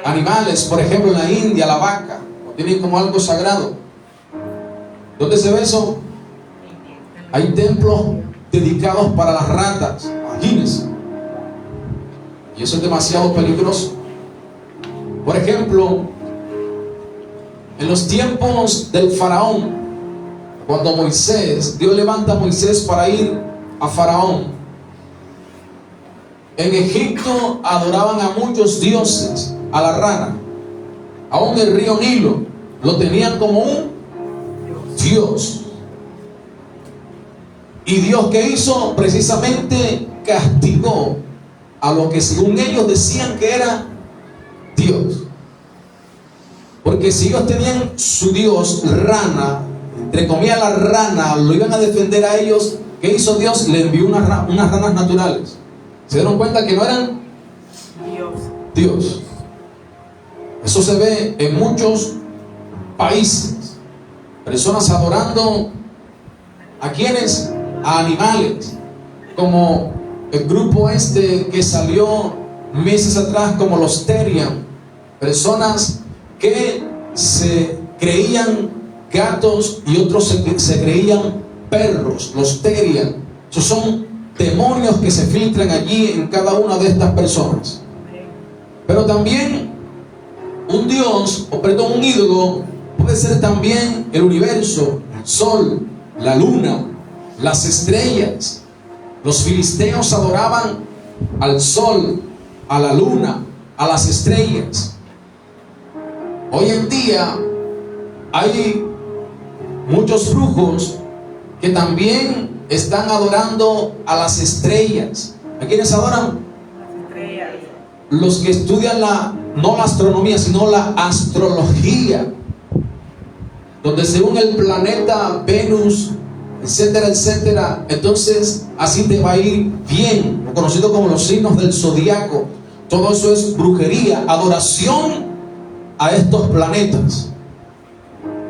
Animales. Por ejemplo, en la India, la vaca. Lo tienen como algo sagrado. ¿Dónde se ve eso? Hay templos dedicados para las ratas. Imagínense. Y eso es demasiado peligroso. Por ejemplo, en los tiempos del faraón, cuando Dios levanta a Moisés para ir a Faraón, en Egipto adoraban a muchos dioses, a la rana, aún el río Nilo lo tenían como un Dios. Y Dios, ¿qué hizo? Precisamente castigó a lo que según ellos decían que era Dios. Porque si ellos tenían su Dios rana, entre comillas la rana, lo iban a defender a ellos, ¿qué hizo Dios? Le envió unas ranas naturales. ¿Se dieron cuenta que no eran Dios? Eso se ve en muchos países. Personas adorando ¿a quiénes? A animales. Como el grupo que salió meses atrás, como los Terian. Personas que se creían gatos y otros se creían perros. Los Terian. Esos son demonios que se filtran allí en cada una de estas personas. Pero también un Dios, un ídolo, puede ser también el universo, el sol, la luna, las estrellas. Los filisteos adoraban al sol, a la luna, a las estrellas. Hoy en día hay muchos brujos que también están adorando a las estrellas. ¿A quiénes adoran? Las estrellas. Los que estudian no la astronomía, sino la astrología, donde según el planeta Venus, etcétera, etcétera, entonces así te va a ir bien, conocido como los signos del zodiaco. Todo eso es brujería, adoración a estos planetas.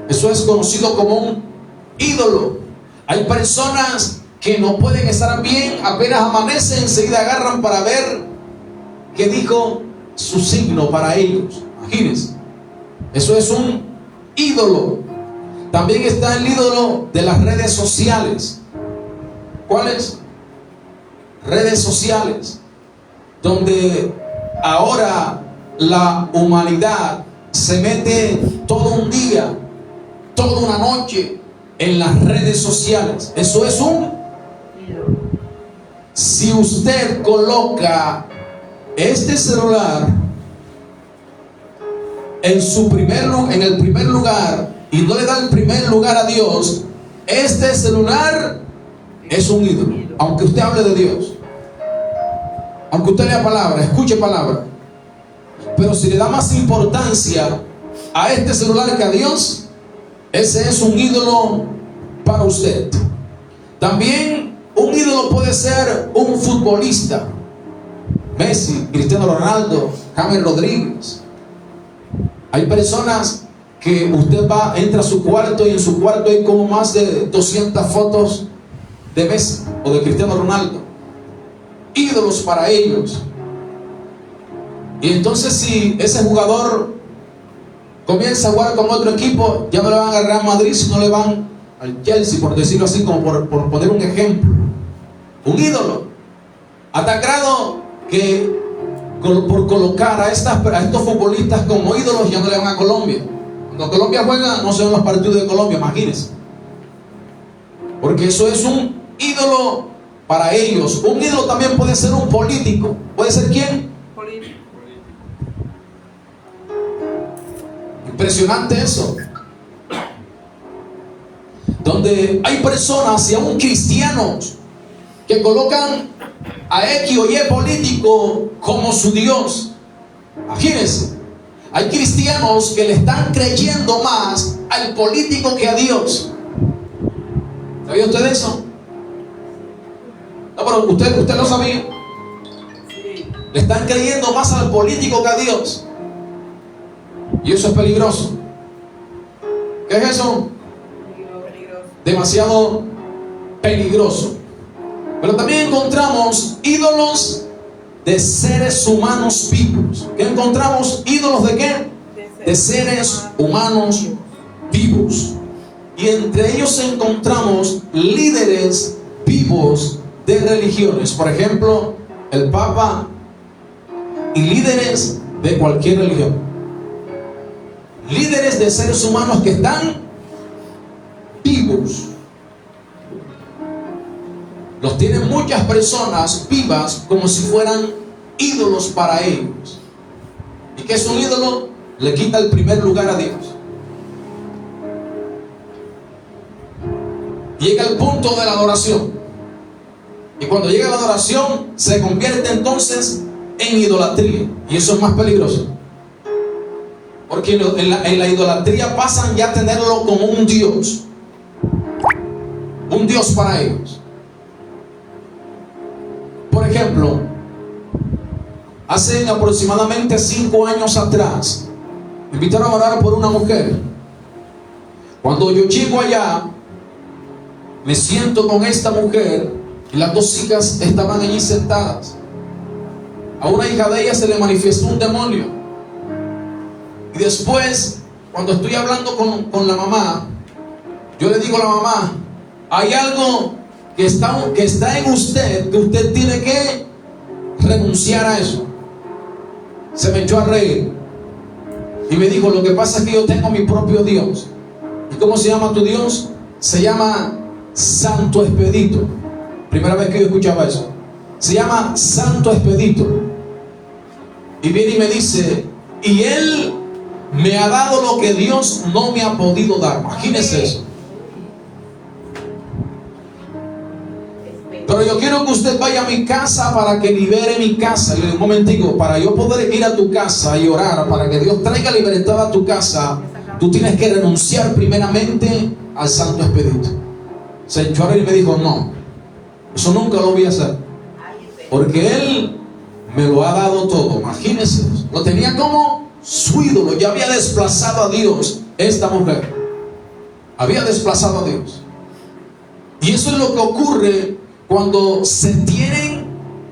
Eso es conocido como un ídolo. Hay personas que no pueden estar bien, apenas amanece, enseguida agarran para ver qué dijo su signo para ellos. Imagínense, eso es un ídolo. También está el ídolo de las redes sociales. ¿Cuáles? Redes sociales, donde ahora la humanidad se mete todo un día, toda una noche en las redes sociales. Eso es un ídolo. Si usted coloca este celular en el primer lugar y no le da el primer lugar a Dios, este celular es un ídolo. Aunque usted hable de Dios, aunque usted lea palabra, escuche palabra, pero si le da más importancia a este celular que a Dios, ese es un ídolo para usted. También un ídolo puede ser un futbolista. Messi, Cristiano Ronaldo, James Rodríguez. Hay personas que usted entra a su cuarto y en su cuarto hay como más de 200 fotos de Messi o de Cristiano Ronaldo. Ídolos para ellos. Y entonces si ese jugador comienza a jugar con otro equipo, ya no le van a Real Madrid, sino le van al Chelsea, por decirlo así, como por poner un ejemplo. Un ídolo. A tal grado que por colocar a estos futbolistas como ídolos ya no le van a Colombia. Cuando Colombia juega, no se ven los partidos de Colombia, imagínense. Porque eso es un ídolo para ellos. Un ídolo también puede ser un político. ¿Puede ser quién? Político. Impresionante eso. Donde hay personas y aún cristianos que colocan a X o Y político como su Dios. Imagínense, hay cristianos que le están creyendo más al político que a Dios. ¿Sabía usted eso? No, pero usted lo sabía. Le están creyendo más al político que a Dios. Y eso es peligroso. ¿Qué es eso? Demasiado peligroso. Pero también encontramos ídolos de seres humanos vivos. ¿Qué encontramos? ¿Ídolos de qué? De seres humanos vivos. Y entre ellos encontramos líderes vivos de religiones. Por ejemplo, el Papa y líderes de cualquier religión. líderes de seres humanos que están vivos. Los tienen muchas personas vivas como si fueran ídolos para ellos. ¿Y qué es un ídolo? Le quita el primer lugar a Dios. Llega el punto de la adoración. Y cuando llega la adoración, se convierte entonces en idolatría. Y eso es más peligroso. Porque en la idolatría pasan ya a tenerlo como un Dios. Un Dios para ellos. Por ejemplo, hace aproximadamente 5 años atrás, me invitaron a orar por una mujer. Cuando yo llego allá, me siento con esta mujer y las 2 hijas estaban allí sentadas. A una hija de ellas se le manifestó un demonio. Y después, cuando estoy hablando con la mamá, yo le digo a la mamá: hay algo que está en usted, que usted tiene que renunciar a eso. Se me echó a reír y me dijo: lo que pasa es que yo tengo mi propio Dios. ¿Y cómo se llama tu Dios? Se llama Santo Expedito. Primera vez que yo escuchaba eso. Se llama Santo Expedito. Y viene y me dice: y él me ha dado lo que Dios no me ha podido dar. Imagínese eso. Pero yo quiero que usted vaya a mi casa para que libere mi casa. Y le digo: un momentico, para yo poder ir a tu casa y orar para que Dios traiga libertad a tu casa, tú tienes que renunciar primeramente al Santo Expedito. Se echó a reír y me dijo: no, eso nunca lo voy a hacer, porque Él me lo ha dado todo. Imagínense, lo tenía como su ídolo. Ya había desplazado a Dios. Esta mujer había desplazado a Dios. Y eso es lo que ocurre cuando se tienen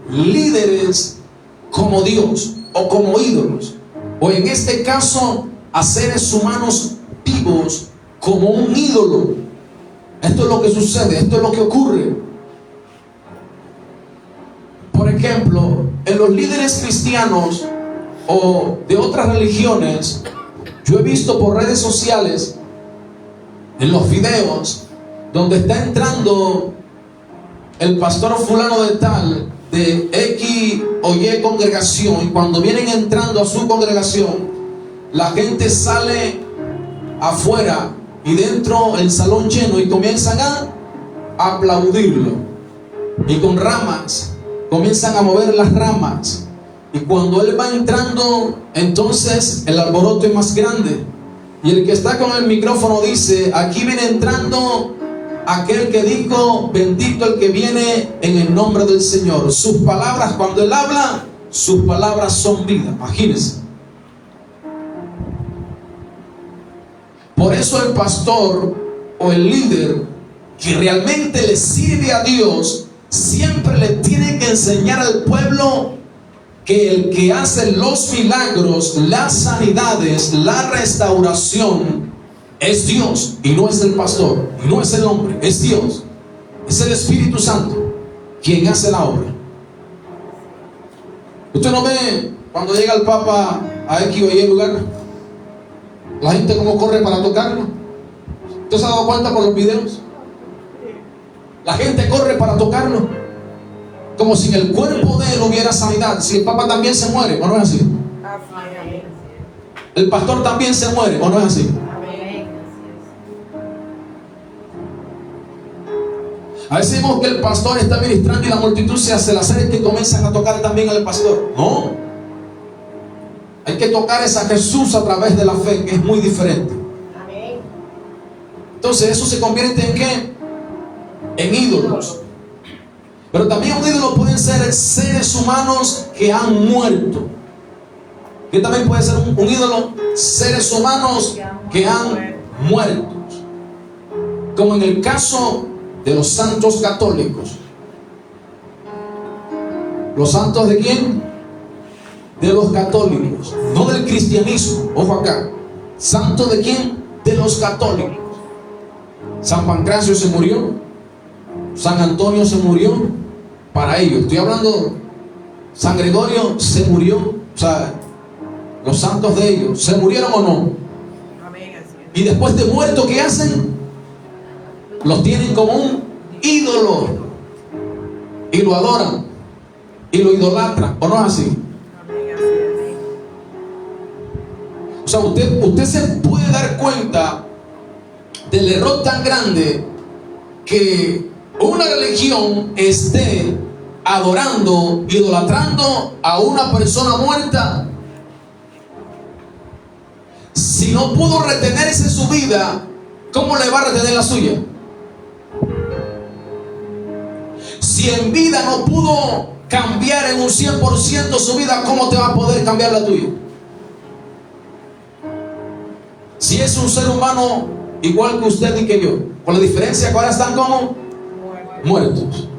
líderes como Dios o como ídolos, o en este caso a seres humanos vivos como un ídolo. Esto es lo que sucede, esto es lo que ocurre. Por ejemplo, en los líderes cristianos o de otras religiones, yo he visto por redes sociales, en los videos, donde está entrando el pastor fulano de tal, de X o Y congregación, y cuando vienen entrando a su congregación, la gente sale afuera y dentro el salón lleno y comienzan a aplaudirlo, y con ramas comienzan a mover las ramas, y cuando él va entrando, entonces el alboroto es más grande, y el que está con el micrófono dice: aquí viene entrando aquel que dijo: bendito el que viene en el nombre del Señor. Sus palabras, cuando él habla, sus palabras son vida. Imagínense. Por eso el pastor o el líder que realmente le sirve a Dios siempre le tiene que enseñar al pueblo que el que hace los milagros, las sanidades, la restauración es Dios, y no es el pastor, y no es el hombre, es Dios. Es el Espíritu Santo quien hace la obra. Usted no ve cuando llega el Papa a X o Y lugar, la gente como corre para tocarlo. ¿Usted se ha dado cuenta por los videos? La gente corre para tocarlo, como si en el cuerpo de él hubiera sanidad. Si el Papa también se muere, ¿o no es así? El pastor también se muere, ¿o no es así? A veces vemos que el pastor está ministrando y la multitud se hace la acerca y comienzan a tocar también al pastor. No, hay que tocar a Jesús a través de la fe, que es muy diferente. Entonces eso se convierte en ¿qué? En ídolos. Pero también un ídolo pueden ser seres humanos que han muerto. Que también puede ser un ídolo, seres humanos que han muerto. Como en el caso de los santos católicos. ¿Los santos de quién? De los católicos, no del cristianismo. Ojo acá. ¿Santos de quién? De los católicos. San Pancracio se murió, San Antonio se murió para ellos. Estoy hablando, San Gregorio se murió. O sea, los santos de ellos, ¿se murieron o no? Y después de muerto, ¿qué hacen? Los tienen como un ídolo. Y lo adoran. Y lo idolatran. ¿O no es así? Amén, así es. O sea, usted se puede dar cuenta del error tan grande que una religión esté adorando, idolatrando a una persona muerta. Si no pudo retenerse su vida, ¿cómo le va a retener la suya? Si en vida no pudo cambiar en un 100% su vida, ¿cómo te va a poder cambiar la tuya? Si es un ser humano igual que usted y que yo, con la diferencia que ahora están como muertos.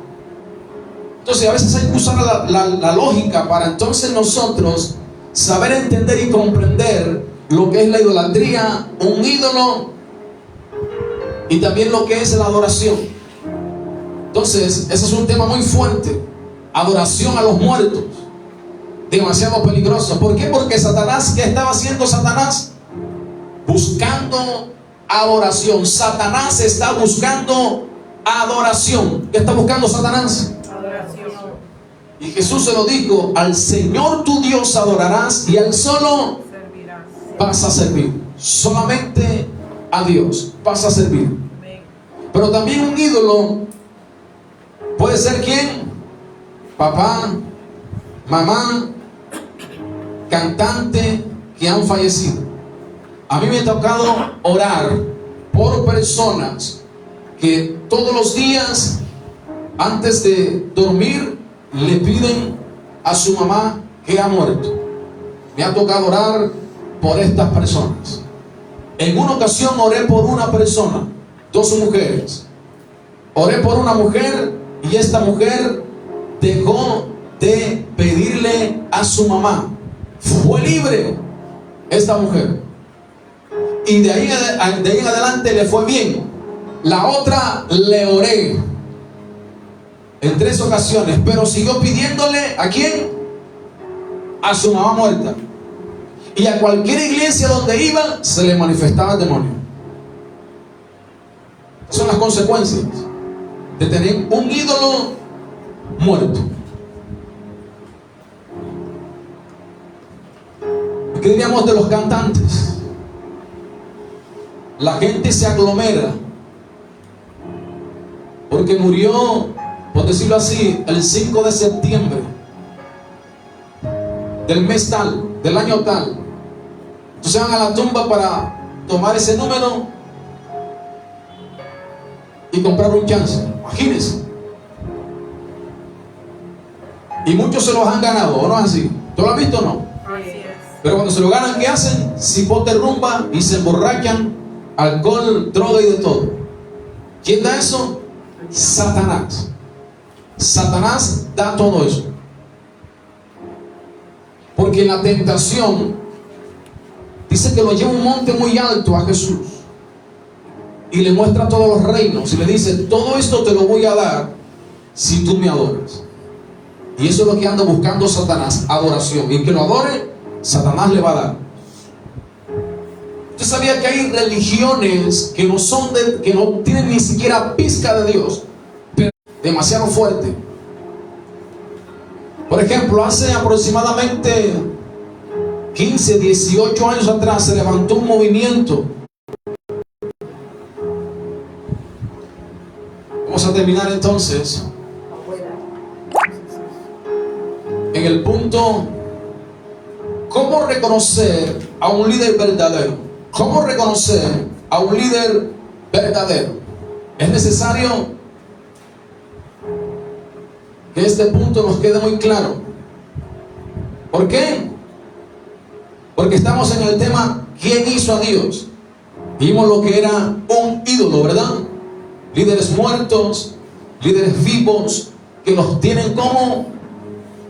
Entonces a veces hay que usar la lógica para entonces nosotros saber entender y comprender lo que es la idolatría, un ídolo, y también lo que es la adoración. Entonces ese es un tema muy fuerte. Adoración a los muertos, demasiado peligroso. ¿Por qué? Porque Satanás, ¿qué estaba haciendo Satanás? Buscando adoración. Satanás está buscando adoración. ¿Qué está buscando Satanás? Adoración. Y Jesús se lo dijo: al Señor tu Dios adorarás y a Él solo Servirás. vas a servir. Solamente a Dios vas a servir. Amén. Pero también un ídolo puede ser ¿quién? Papá, mamá, cantante que han fallecido. A mí me ha tocado orar por personas que todos los días antes de dormir le piden a su mamá que ha muerto. Me ha tocado orar por estas personas. En una ocasión oré por una persona, 2 mujeres. Oré por una mujer y esta mujer dejó de pedirle a su mamá. Fue libre esta mujer. Y de ahí en adelante le fue bien. La otra le oré en 3 ocasiones, pero siguió pidiéndole ¿a quién? A su mamá muerta. Y a cualquier iglesia donde iba se le manifestaba el demonio. Esas son las consecuencias de tener un ídolo muerto. ¿Qué diríamos de los cantantes? La gente se aglomera porque murió, por decirlo así, el 5 de septiembre del mes tal, del año tal. Entonces van a la tumba para tomar ese número y comprar un chance. Imagínense. Y muchos se los han ganado, ¿o no es así? ¿Tú lo has visto o no? Así es. Pero cuando se lo ganan, ¿qué hacen? Cipote rumba y se emborrachan, alcohol, droga y de todo. ¿Quién da eso? Satanás. Satanás da todo eso. Porque en la tentación dice que lo lleva a un monte muy alto a Jesús y le muestra todos los reinos y le dice: todo esto te lo voy a dar si tú me adoras. Y eso es lo que anda buscando Satanás, adoración. Y el que lo adore, Satanás le va a dar. ¿Usted sabía que hay religiones que no son que no tienen ni siquiera pizca de Dios, pero demasiado fuerte? Por ejemplo, hace aproximadamente 15, 18 años atrás se levantó un movimiento. Vamos a terminar entonces en el punto: ¿cómo reconocer a un líder verdadero? ¿Cómo reconocer a un líder verdadero? Es necesario que este punto nos quede muy claro. ¿Por qué? Porque estamos en el tema: ¿quién hizo a Dios? Vimos lo que era un ídolo, ¿verdad? Líderes muertos, líderes vivos, que los tienen como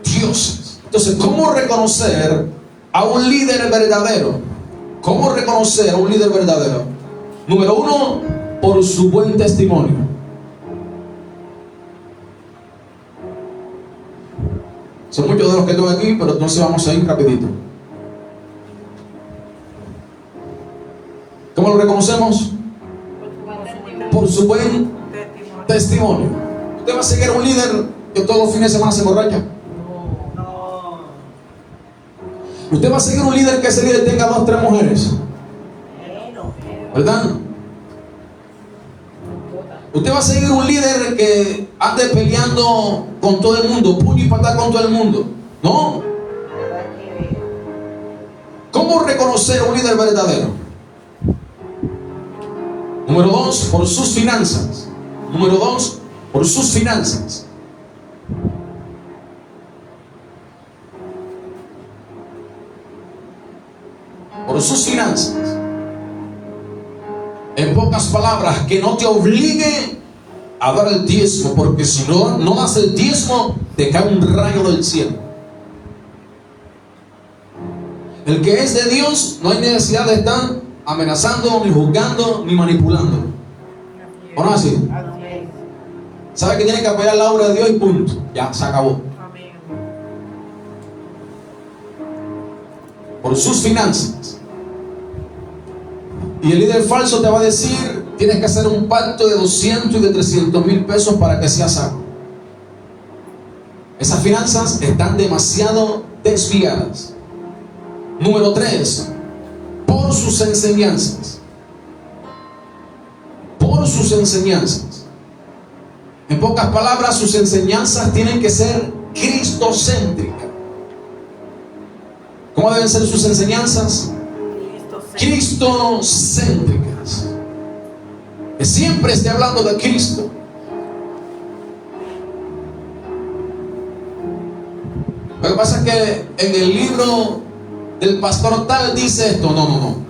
dioses. Entonces, ¿cómo reconocer a un líder verdadero? ¿Cómo reconocer a un líder verdadero? Número 1, por su buen testimonio. Son muchos de los que tengo aquí, pero entonces vamos a ir rapidito. ¿Cómo lo reconocemos? Por su buen testimonio. Usted va a seguir un líder que todos los fines de semana se emborracha. Usted va a seguir un líder que ese líder tenga 2 o 3 mujeres, ¿verdad? Usted va a seguir un líder que ande peleando con todo el mundo, puño y patada con todo el mundo. No. ¿Cómo reconocer un líder verdadero? Número 2, por sus finanzas. Número 2, por sus finanzas. Por sus finanzas. En pocas palabras, que no te obligue a dar el diezmo, porque si no das el diezmo, te cae un rayo del cielo. El que es de Dios no hay necesidad de estar amenazando, ni juzgando, ni manipulando. ¿O no es así? Sabe que tiene que apoyar la obra de Dios y punto. Ya, se acabó. Por sus finanzas. Y el líder falso te va a decir: tienes que hacer un pacto de 200 y de 300 mil pesos para que seas salvo. Esas finanzas están demasiado desviadas. Número 3, por sus enseñanzas. Por sus enseñanzas. En pocas palabras, sus enseñanzas tienen que ser cristocéntricas. ¿Cómo deben ser sus enseñanzas? Cristocéntricas. Que siempre esté hablando de Cristo. Lo que pasa es que en el libro del pastor tal dice esto. No.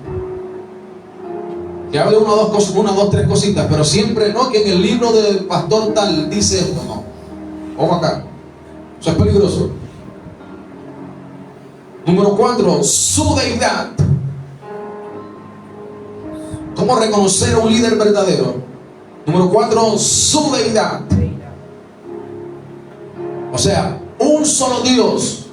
Que hable una o dos, tres cositas, pero siempre no, que en el libro del pastor tal dice esto. No. Ojo acá. Eso es peligroso. Número 4, su deidad. ¿Cómo reconocer a un líder verdadero? Número 4, su deidad. O sea, un solo Dios,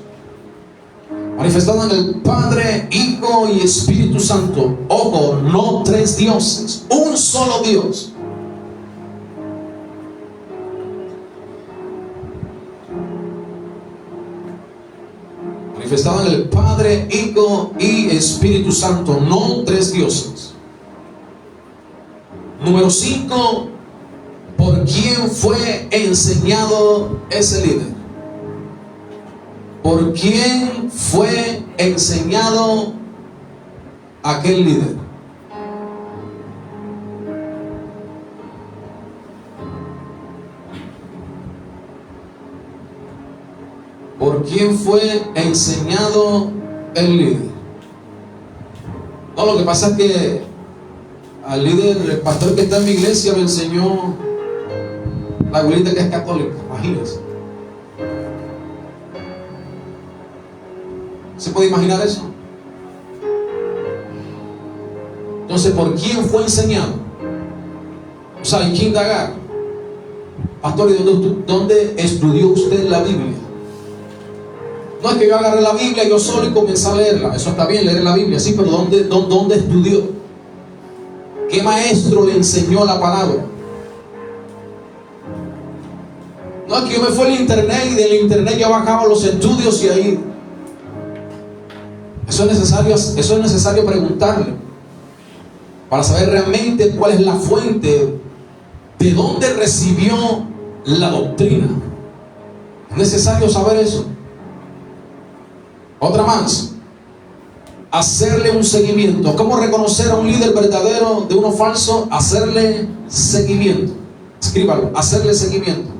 manifestado en el Padre, Hijo y Espíritu Santo. Ojo, no 3 dioses, un solo Dios. Manifestado en el Padre, Hijo y Espíritu Santo, no 3 dioses. Número 5, ¿por quién fue enseñado ese líder? ¿Por quién fue enseñado aquel líder? ¿Por quién fue enseñado el líder? No, lo que pasa es que al líder, el pastor que está en mi iglesia, me enseñó la abuelita que es católica. Imagínense. ¿Se puede imaginar eso? Entonces, ¿por quién fue enseñado? O sea, hay que indagar. Pastor, ¿y dónde estudió usted la Biblia? No es que yo agarré la Biblia yo solo y comencé a leerla. Eso está bien, leer la Biblia, sí, pero ¿dónde estudió? ¿Qué maestro le enseñó la palabra? No es que yo me fui al internet y del internet yo bajaba los estudios y ahí. Eso es necesario preguntarle para saber realmente cuál es la fuente, de dónde recibió la doctrina. Es necesario saber eso. Otra más. Hacerle un seguimiento. ¿Cómo reconocer a un líder verdadero de uno falso? Hacerle seguimiento. Escríbalo. Hacerle seguimiento.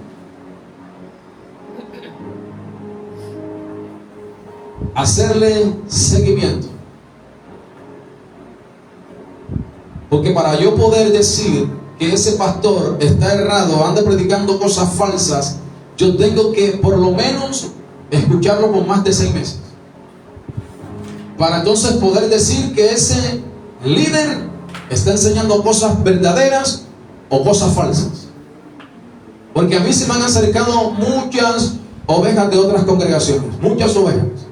Hacerle seguimiento. Porque para yo poder decir que ese pastor está errado, anda predicando cosas falsas, yo tengo que por lo menos escucharlo por más de 6 meses. Para entonces poder decir que ese líder está enseñando cosas verdaderas o cosas falsas. Porque a mí se me han acercado muchas ovejas de otras congregaciones. Muchas ovejas.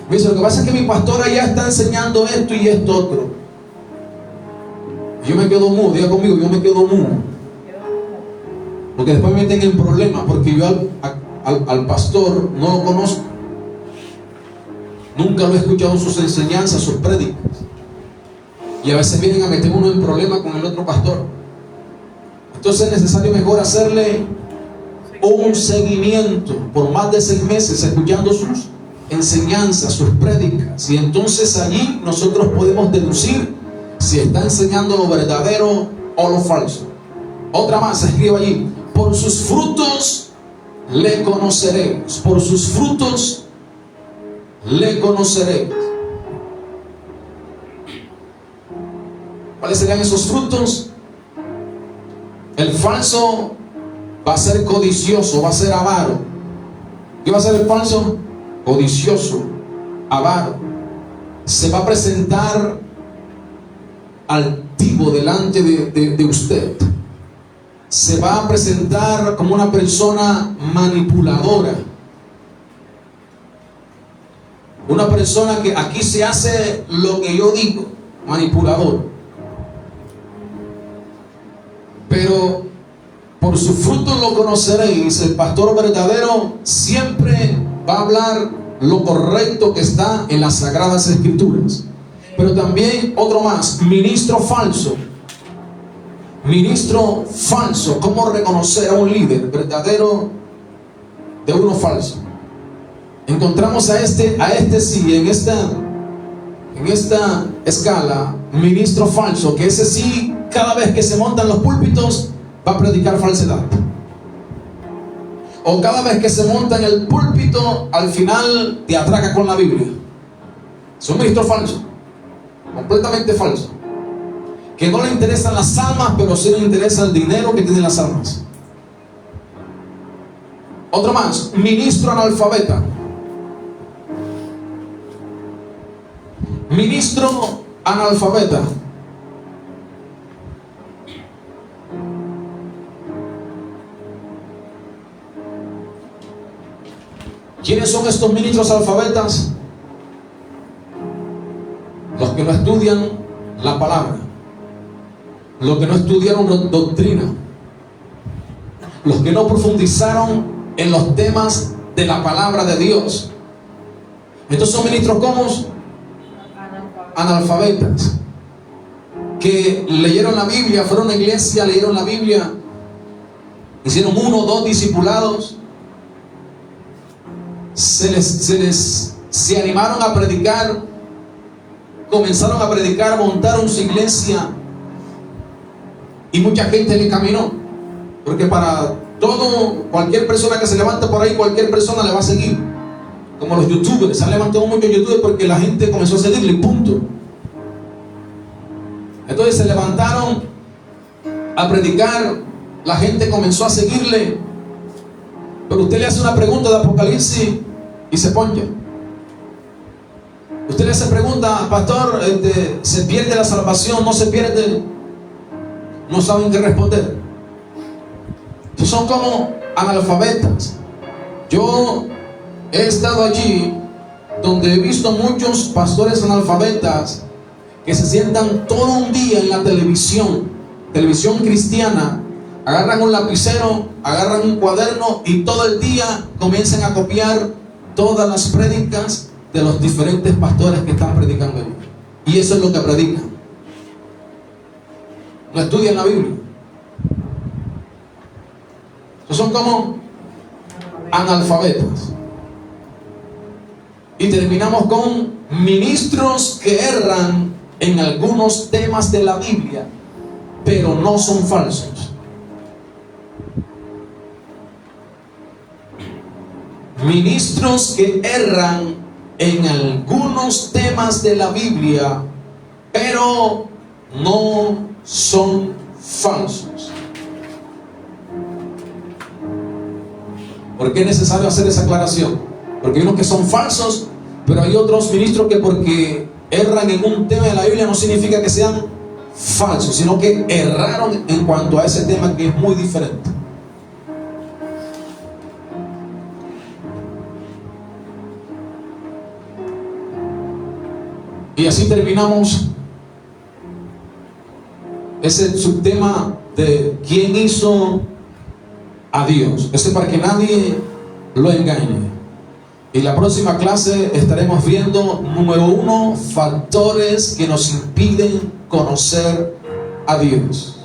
Me dice, lo que pasa es que mi pastor allá está enseñando esto y esto otro. Yo me quedo mudo, diga conmigo, yo me quedo mudo. Porque después me meten en problemas, porque yo al pastor no lo conozco. Nunca lo he escuchado sus enseñanzas, sus prédicas. Y a veces vienen a meter uno en problemas con el otro pastor. Entonces es necesario mejor hacerle un seguimiento por más de 6 meses, escuchando sus enseñanzas, sus prédicas. Y entonces allí nosotros podemos deducir si está enseñando lo verdadero o lo falso. Otra más, escriba allí: por sus frutos le conoceremos. Por sus frutos le conoceremos. ¿Cuáles serían esos frutos? El falso va a ser codicioso, va a ser avaro. ¿Qué va a ser el falso? Codicioso, avaro. Se va a presentar altivo delante de usted. Se va a presentar como una persona manipuladora. Una persona que aquí se hace lo que yo digo, manipulador. Pero por su fruto lo conoceréis. El pastor verdadero siempre va a hablar lo correcto que está en las Sagradas Escrituras. Pero también otro más, ministro falso. Ministro falso. ¿Cómo reconocer a un líder verdadero de uno falso? Encontramos a este sí, en esta escala, ministro falso, que ese sí, cada vez que se monta en los púlpitos, va a predicar falsedad. O cada vez que se monta en el púlpito, al final te atraca con la Biblia. Es un ministro falso, completamente falso, que no le interesan las almas, pero sí le interesa el dinero que tienen las almas. Otro más, ministro analfabeta. Ministro analfabeta. ¿Quiénes son estos ministros alfabetas? Los que no estudian la palabra, los que no estudiaron doctrina, los que no profundizaron en los temas de la palabra de Dios. Estos son ministros ¿cómo? Analfabetas, que leyeron la Biblia, fueron a la iglesia, leyeron la Biblia, hicieron 1 o 2 discipulados, se animaron a predicar, comenzaron a predicar, montaron su iglesia y mucha gente le caminó, porque para todo, cualquier persona que se levante por ahí, cualquier persona le va a seguir. Como los youtubers, se han levantado muchos youtubers porque la gente comenzó a seguirle, punto. Entonces se levantaron a predicar, la gente comenzó a seguirle. Pero usted le hace una pregunta de Apocalipsis y se poncha. Usted le hace pregunta, pastor, ¿se pierde la salvación? ¿No se pierde? No saben qué responder. Son como analfabetas. Yo he estado allí donde he visto muchos pastores analfabetas que se sientan todo un día en la televisión cristiana, agarran un lapicero, agarran un cuaderno y todo el día comienzan a copiar todas las prédicas de los diferentes pastores que están predicando allí. Y eso es lo que predican. No estudian la Biblia. Son como analfabetas. Y terminamos con ministros que erran en algunos temas de la Biblia, pero no son falsos. Ministros que erran en algunos temas de la Biblia, pero no son falsos. ¿Por qué es necesario hacer esa aclaración? Porque hay unos que son falsos, pero hay otros ministros que porque erran en un tema de la Biblia no significa que sean falsos, sino que erraron en cuanto a ese tema, que es muy diferente. Y así terminamos es el subtema de quién hizo a Dios. Ese para que nadie lo engañe. Y la próxima clase estaremos viendo, número 1, factores que nos impiden conocer a Dios.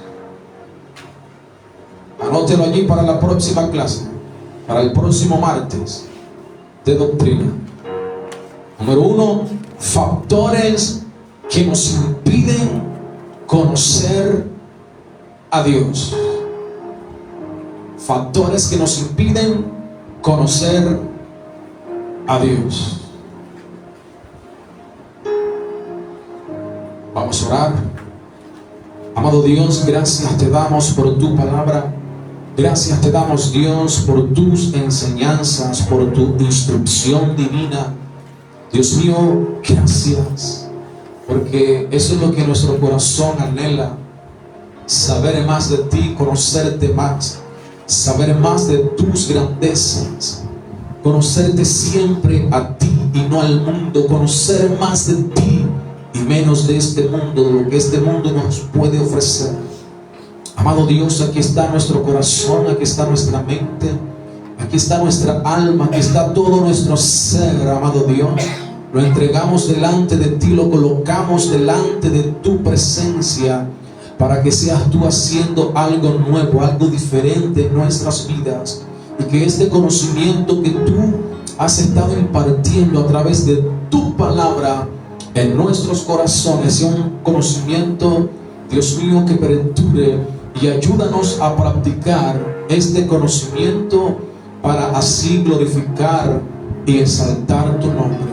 Anótelo allí para la próxima clase, para el próximo martes de doctrina. Número 1, factores que nos impiden conocer a Dios. Factores que nos impiden conocer a Dios. Vamos a orar. Amado Dios, gracias te damos por tu palabra. Gracias te damos, Dios, por tus enseñanzas, por tu instrucción divina. Dios mío, gracias, porque eso es lo que nuestro corazón anhela: saber más de ti, conocerte más, saber más de tus grandezas, conocerte siempre a ti y no al mundo, conocer más de ti y menos de este mundo, de lo que este mundo nos puede ofrecer. Amado Dios, aquí está nuestro corazón, aquí está nuestra mente, aquí está nuestra alma, aquí está todo nuestro ser, amado Dios. Lo entregamos delante de ti, lo colocamos delante de tu presencia, para que seas tú haciendo algo nuevo, algo diferente en nuestras vidas, y que este conocimiento que tú has estado impartiendo a través de tu palabra en nuestros corazones sea un conocimiento, Dios mío, que perdure. Y ayúdanos a practicar este conocimiento para así glorificar y exaltar tu nombre.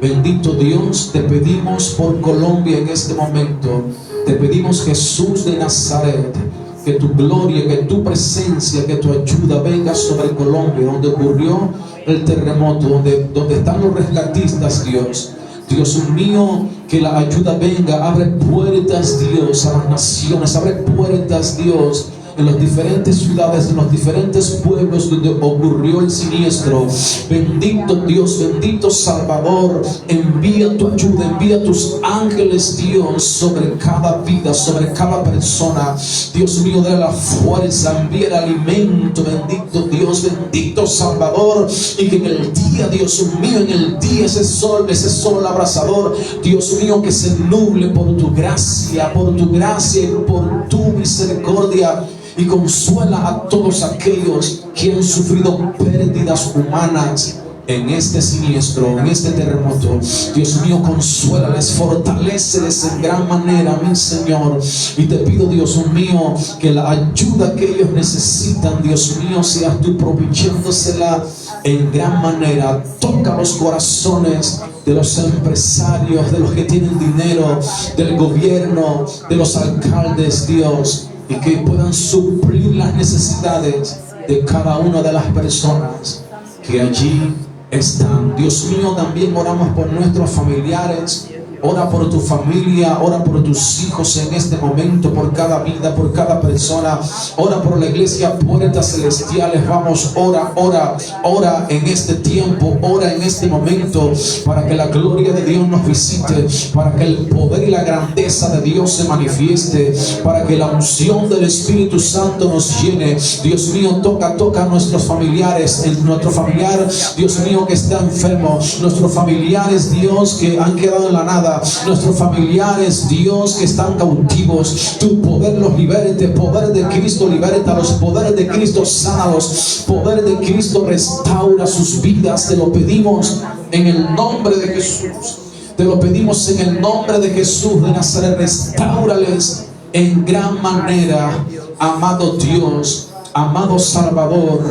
Bendito Dios, te pedimos por Colombia en este momento. Te pedimos, Jesús de Nazaret, que tu gloria, que tu presencia, que tu ayuda venga sobre Colombia, donde ocurrió el terremoto, donde están los rescatistas, Dios. Dios mío, que la ayuda venga. Abre puertas, Dios, a las naciones. Abre puertas, Dios, en las diferentes ciudades, en los diferentes pueblos donde ocurrió el siniestro. Bendito Dios, bendito Salvador, envía tu ayuda, envía tus ángeles, Dios, sobre cada vida, sobre cada persona. Dios mío, dale la fuerza, envía el alimento. Bendito Dios, bendito Salvador, y que en el día, Dios mío, en el día ese sol abrasador, Dios mío, que se nuble por tu gracia y por tu misericordia. Y consuela a todos aquellos que han sufrido pérdidas humanas en este siniestro, en este terremoto. Dios mío, consuélales, fortaléceles en gran manera, mi Señor. Y te pido, Dios mío, que la ayuda que ellos necesitan, Dios mío, seas tú proveyéndosela en gran manera. Toca los corazones de los empresarios, de los que tienen dinero, del gobierno, de los alcaldes, Dios, y que puedan suplir las necesidades de cada una de las personas que allí están. Dios mío, también oramos por nuestros familiares. Ora por tu familia, ora por tus hijos en este momento, por cada vida, por cada persona. Ora por la iglesia Puertas Celestiales. Vamos, ora en este tiempo, ora en este momento, para que la gloria de Dios nos visite, para que el poder y la grandeza de Dios se manifieste, para que la unción del Espíritu Santo nos llene. Dios mío, toca a nuestros familiares, nuestro familiar, Dios mío, que está enfermo, nuestros familiares, Dios, que han quedado en la nada, nuestros familiares, Dios, que están cautivos. Tu poder los liberte, poder de Cristo liberta los, poder de Cristo sánalos, poder de Cristo restaura sus vidas. Te lo pedimos en el nombre de Jesús. Te lo pedimos en el nombre de Jesús de Nazaret. Restáurales en gran manera, amado Dios, amado Salvador.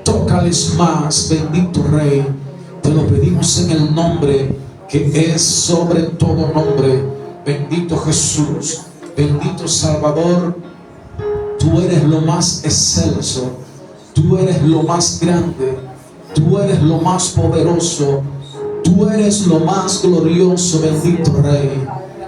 Tócales más, bendito Rey. Te lo pedimos en el nombre que es sobre todo nombre. Bendito Jesús, bendito Salvador. Tú eres lo más excelso, tú eres lo más grande, tú eres lo más poderoso, tú eres lo más glorioso, bendito Rey.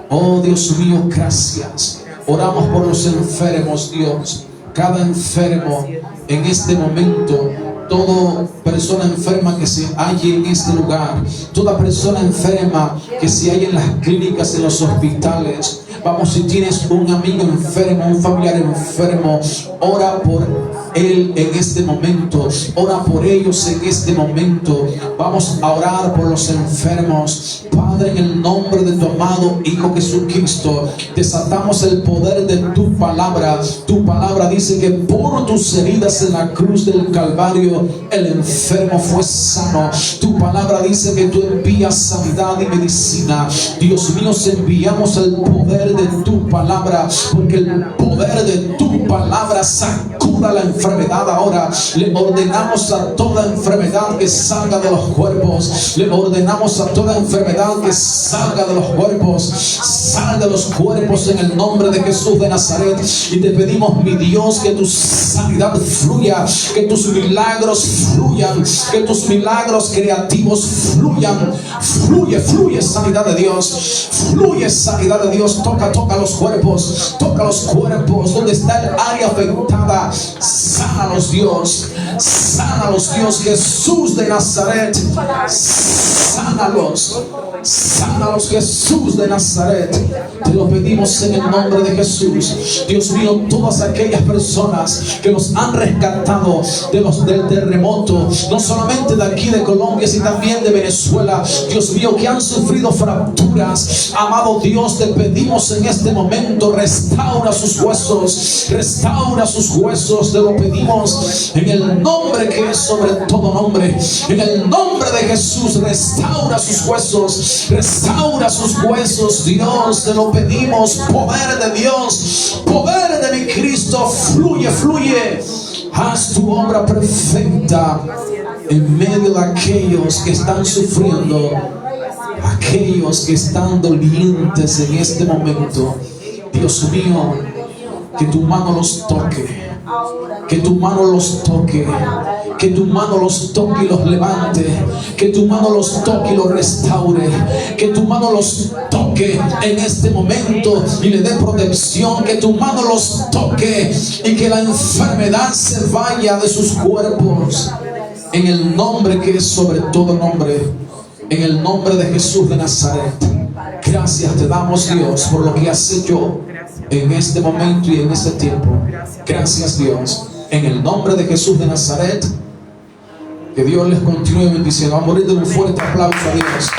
Oh Dios mío, gracias. Oramos por los enfermos, Dios. Cada enfermo en este momento, Toda persona enferma que se halle en este lugar, toda persona enferma que se halle en las clínicas, en los hospitales. Vamos, si tienes un amigo enfermo, un familiar enfermo, ora por él en este momento, ora por ellos en este momento. Vamos a orar por los enfermos. Padre, en el nombre de tu amado Hijo Jesucristo, desatamos el poder de tu palabra. Tu palabra dice que por tus heridas en la cruz del Calvario el enfermo fue sano. Tu palabra dice que tú envías sanidad y medicina. Dios mío, enviamos el poder de tu palabra, porque el poder de tu palabra sacuda la enfermedad ahora. Le ordenamos a toda enfermedad que salga de los cuerpos. Le ordenamos a toda enfermedad que salga de los cuerpos. Sal de los cuerpos en el nombre de Jesús de Nazaret. Y te pedimos, mi Dios, que tu sanidad fluya, que tus milagros fluyan, que tus milagros creativos fluyan. Fluye sanidad de Dios. Fluye sanidad de Dios. Toca los cuerpos. Toca los cuerpos donde está el área afectada. Sánalos, Dios. Sánalos, Dios. Jesús de Nazaret. Sánalos. Sánalos, Jesús de Nazaret. Te lo pedimos en el nombre de Jesús. Dios mío, todas aquellas personas que nos han rescatado del terremoto, no solamente de aquí de Colombia, sino también de Venezuela, Dios mío, que han sufrido fracturas. Amado Dios, te pedimos en este momento, restaura sus huesos. Restaura sus huesos. Te lo pedimos en el nombre que es sobre todo nombre. En el nombre de Jesús, restaura sus huesos. Restaura sus huesos, Dios, te lo pedimos. Poder de Dios, poder de mi Cristo, fluye. Haz tu obra perfecta en medio de aquellos que están sufriendo, aquellos que están dolientes en este momento. Dios mío, que tu mano los toque. Que tu mano los toque, que tu mano los toque y los levante, que tu mano los toque y los restaure, que tu mano los toque en este momento y le dé protección, que tu mano los toque y que la enfermedad se vaya de sus cuerpos, en el nombre que es sobre todo nombre, en el nombre de Jesús de Nazaret. Gracias te damos, Dios, por lo que has hecho en este momento y en este tiempo. Gracias, Dios, en el nombre de Jesús de Nazaret. Que Dios les continúe bendiciendo. Vamos a morir de un fuerte aplauso a Dios.